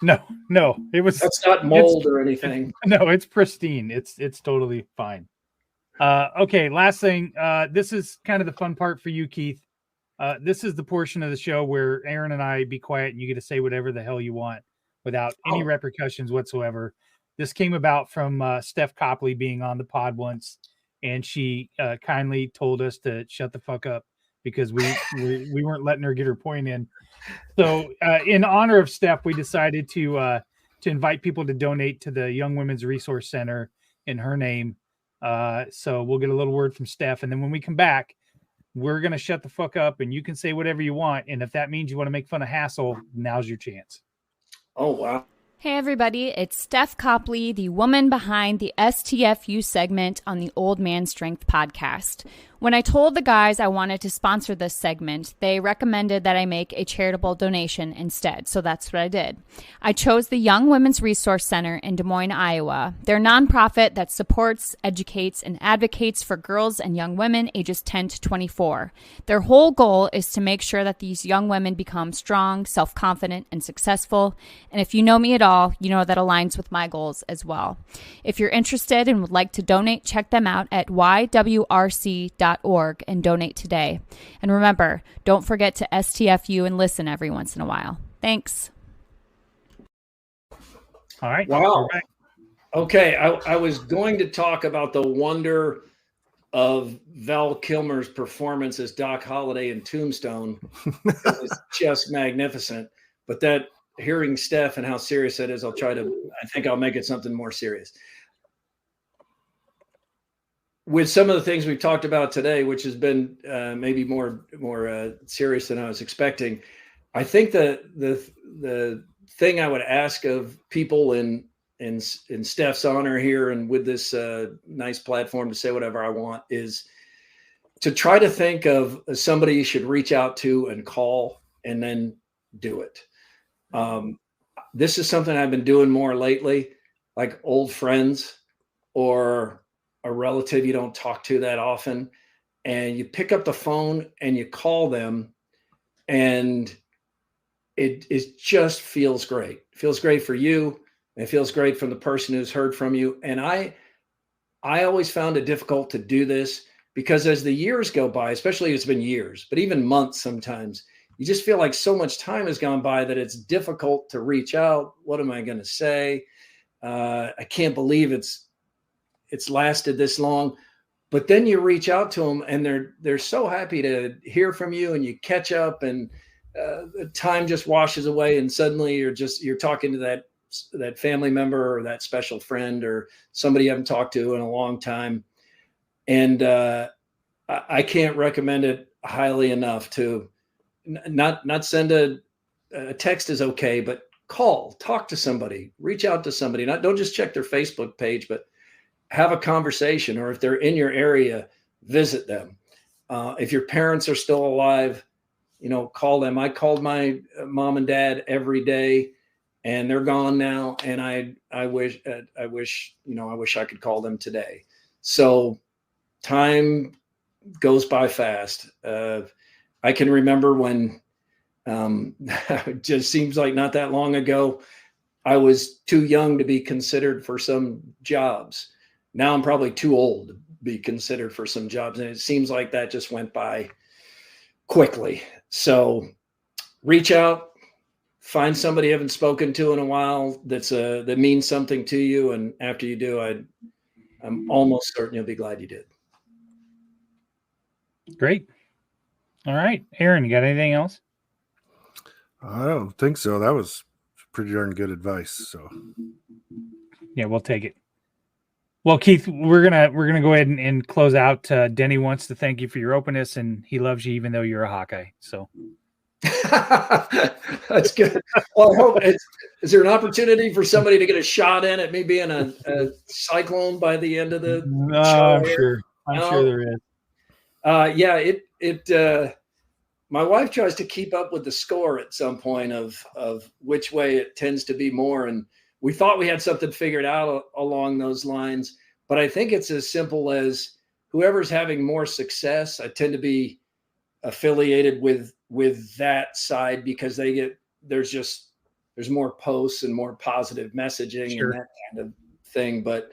No, that's not mold or anything. No, it's pristine. It's totally fine. Okay, last thing. This is kind of the fun part for you, Keith. This is the portion of the show where Aaron and I be quiet and you get to say whatever the hell you want without any repercussions whatsoever. This came about from Steph Copley being on the pod once, and she kindly told us to shut the fuck up because we weren't letting her get her point in. So in honor of Steph, we decided to invite people to donate to the Young Women's Resource Center in her name. So we'll get a little word from Steph, and then when we come back, we're going to shut the fuck up and you can say whatever you want. And if that means you want to make fun of Hassel, now's your chance. Oh, wow. Hey everybody, it's Steph Copley, the woman behind the STFU segment on the Old Man Strength podcast. When I told the guys I wanted to sponsor this segment, they recommended that I make a charitable donation instead, so that's what I did. I chose the Young Women's Resource Center in Des Moines, Iowa. They're a nonprofit that supports, educates, and advocates for girls and young women ages 10 to 24. Their whole goal is to make sure that these young women become strong, self-confident, and successful. And if you know me at all, you know that aligns with my goals as well. If you're interested and would like to donate, check them out at ywrc.org and donate today. And remember, don't forget to STFU and listen every once in a while. Thanks. All right. Wow. Okay. I was going to talk about the wonder of Val Kilmer's performance as Doc Holliday in Tombstone. It was just magnificent. But that, hearing Steph and how serious that is, I think I'll make it something more serious. With some of the things we've talked about today, which has been maybe more serious than I was expecting, I think the thing I would ask of people in in Steph's honor here, and with this nice platform to say whatever I want, is to try to think of somebody you should reach out to and call, and then do it. This is something I've been doing more lately, like old friends or a relative you don't talk to that often, and you pick up the phone and you call them, and it just feels great. It feels great for you. It feels great from the person who's heard from you. And I always found it difficult to do this because as the years go by, especially it's been years, but even months sometimes, you just feel like so much time has gone by that it's difficult to reach out. What am I going to say? I can't believe it's lasted this long. But then you reach out to them and they're so happy to hear from you, and you catch up, and the time just washes away, and suddenly you're talking to that family member or that special friend or somebody you haven't talked to in a long time. And I can't recommend it highly enough to not send a text is okay, but talk to somebody, reach out to somebody. Don't just check their Facebook page, but have a conversation, or if they're in your area, visit them. If your parents are still alive, call them. I called my mom and dad every day, and they're gone now. And I wish I could call them today. So time goes by fast. I can remember when, it just seems like not that long ago, I was too young to be considered for some jobs. Now I'm probably too old to be considered for some jobs. And it seems like that just went by quickly. So reach out, find somebody you haven't spoken to in a while that means something to you. And after you do, I'm almost certain you'll be glad you did. Great. All right. Aaron, you got anything else? I don't think so. That was pretty darn good advice. So yeah, we'll take it. Well, Keith, we're gonna go ahead and close out. Denny wants to thank you for your openness, and he loves you even though you're a Hawkeye. So that's good. Well, I hope is there an opportunity for somebody to get a shot in at me being a Cyclone by the end of the show? I'm sure there is. Yeah, my wife tries to keep up with the score at some point of which way it tends to be more. And we thought we had something figured out along those lines, but I think it's as simple as whoever's having more success, I tend to be affiliated with that side because there's more posts and more positive messaging and that kind of thing. But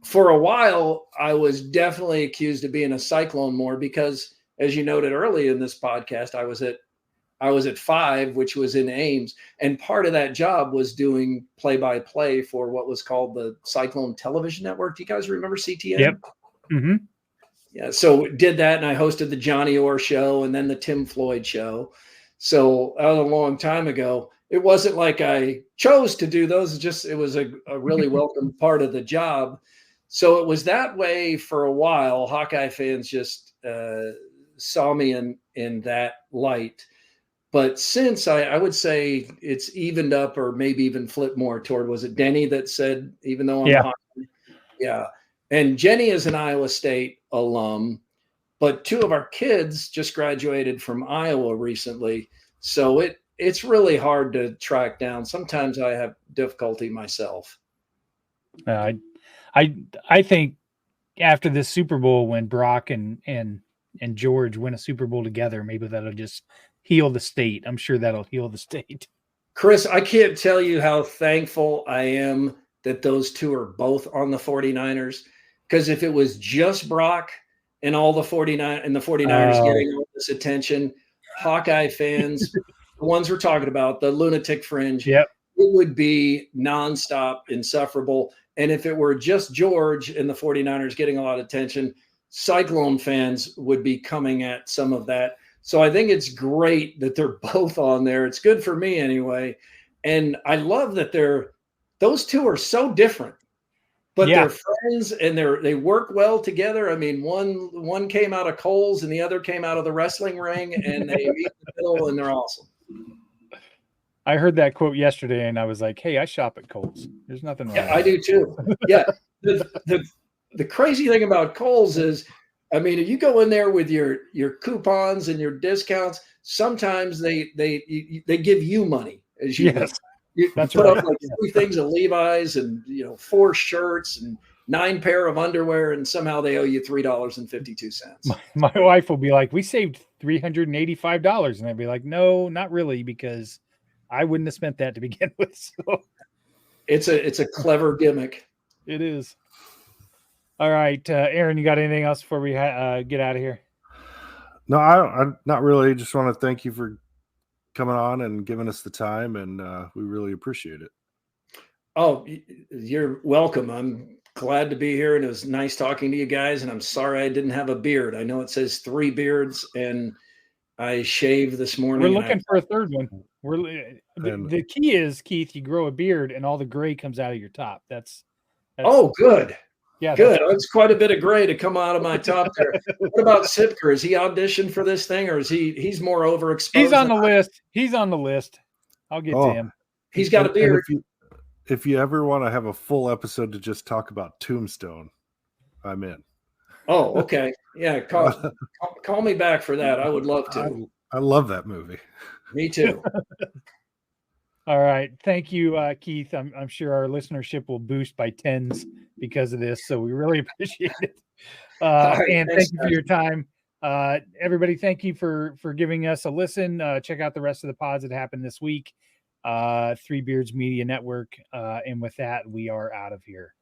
for a while, I was definitely accused of being a Cyclone more because, as you noted early in this podcast, I was at 5, which was in Ames, and part of that job was doing play-by-play for what was called the Cyclone Television Network. Do you guys remember CTN? Yep. Mm-hmm. Yeah, so did that, and I hosted the Johnny Orr show and then the Tim Floyd show. So that was a long time ago. It wasn't like I chose to do those. It was a really welcome part of the job. So it was that way for a while. Hawkeye fans just saw me in that light. But since I would say it's evened up or maybe even flipped more toward, was it Denny that said, even though I'm Hawkeye? Yeah. And Jenny is an Iowa State alum, but 2 of our kids just graduated from Iowa recently. So it's really hard to track down. Sometimes I have difficulty myself. I think after this Super Bowl, when Brock and George win a Super Bowl together, maybe that'll just heal the state. I'm sure that'll heal the state. Chris, I can't tell you how thankful I am that those 2 are both on the 49ers. Because if it was just Brock and all the 49ers getting all this attention, Hawkeye fans, the ones we're talking about, the lunatic fringe, it would be nonstop insufferable. And if it were just George and the 49ers getting a lot of attention, Cyclone fans would be coming at some of that. So I think it's great that they're both on there. It's good for me anyway. And I love that those 2 are so different, but they're friends and they work well together. I mean, one came out of Kohl's and the other came out of the wrestling ring, and they meet in the middle and they're awesome. I heard that quote yesterday, and I was like, "Hey, I shop at Kohl's. There's nothing wrong." Yeah, I do too. Yeah. The crazy thing about Kohl's is, I mean, if you go in there with your coupons and your discounts, sometimes they give you money as you Yes, you that's put right. up like 3 things of Levi's and 4 shirts and 9 pair of underwear, and somehow they owe you $3.52. My wife will be like, "We saved $385," and I'd be like, "No, not really, because I wouldn't have spent that to begin with." So It's a clever gimmick. it is. All right, Aaron, you got anything else before we get out of here? No, I not really. Just want to thank you for coming on and giving us the time, and we really appreciate it. Oh, you're welcome. I'm glad to be here, and it was nice talking to you guys. And I'm sorry I didn't have a beard. I know it says 3 beards, and I shaved this morning. We're looking for a third one. The key is, Keith, you grow a beard, and all the gray comes out of your top. That's oh, good. Yeah, good. That's quite a bit of gray to come out of my top there. What about Sipker? Is he auditioned for this thing, or is he's more overexposed? He's on the list. He's on the list. I'll get to him. He's got a beard. If you ever want to have a full episode to just talk about Tombstone, I'm in. Oh, okay. Yeah, call me back for that. I would love to. I love that movie. Me too. All right. Thank you, Keith. I'm sure our listenership will boost by tens because of this. So we really appreciate it. And thank you for your time. Everybody, thank you for giving us a listen. Check out the rest of the pods that happened this week. Three Beards Media Network. And with that, we are out of here.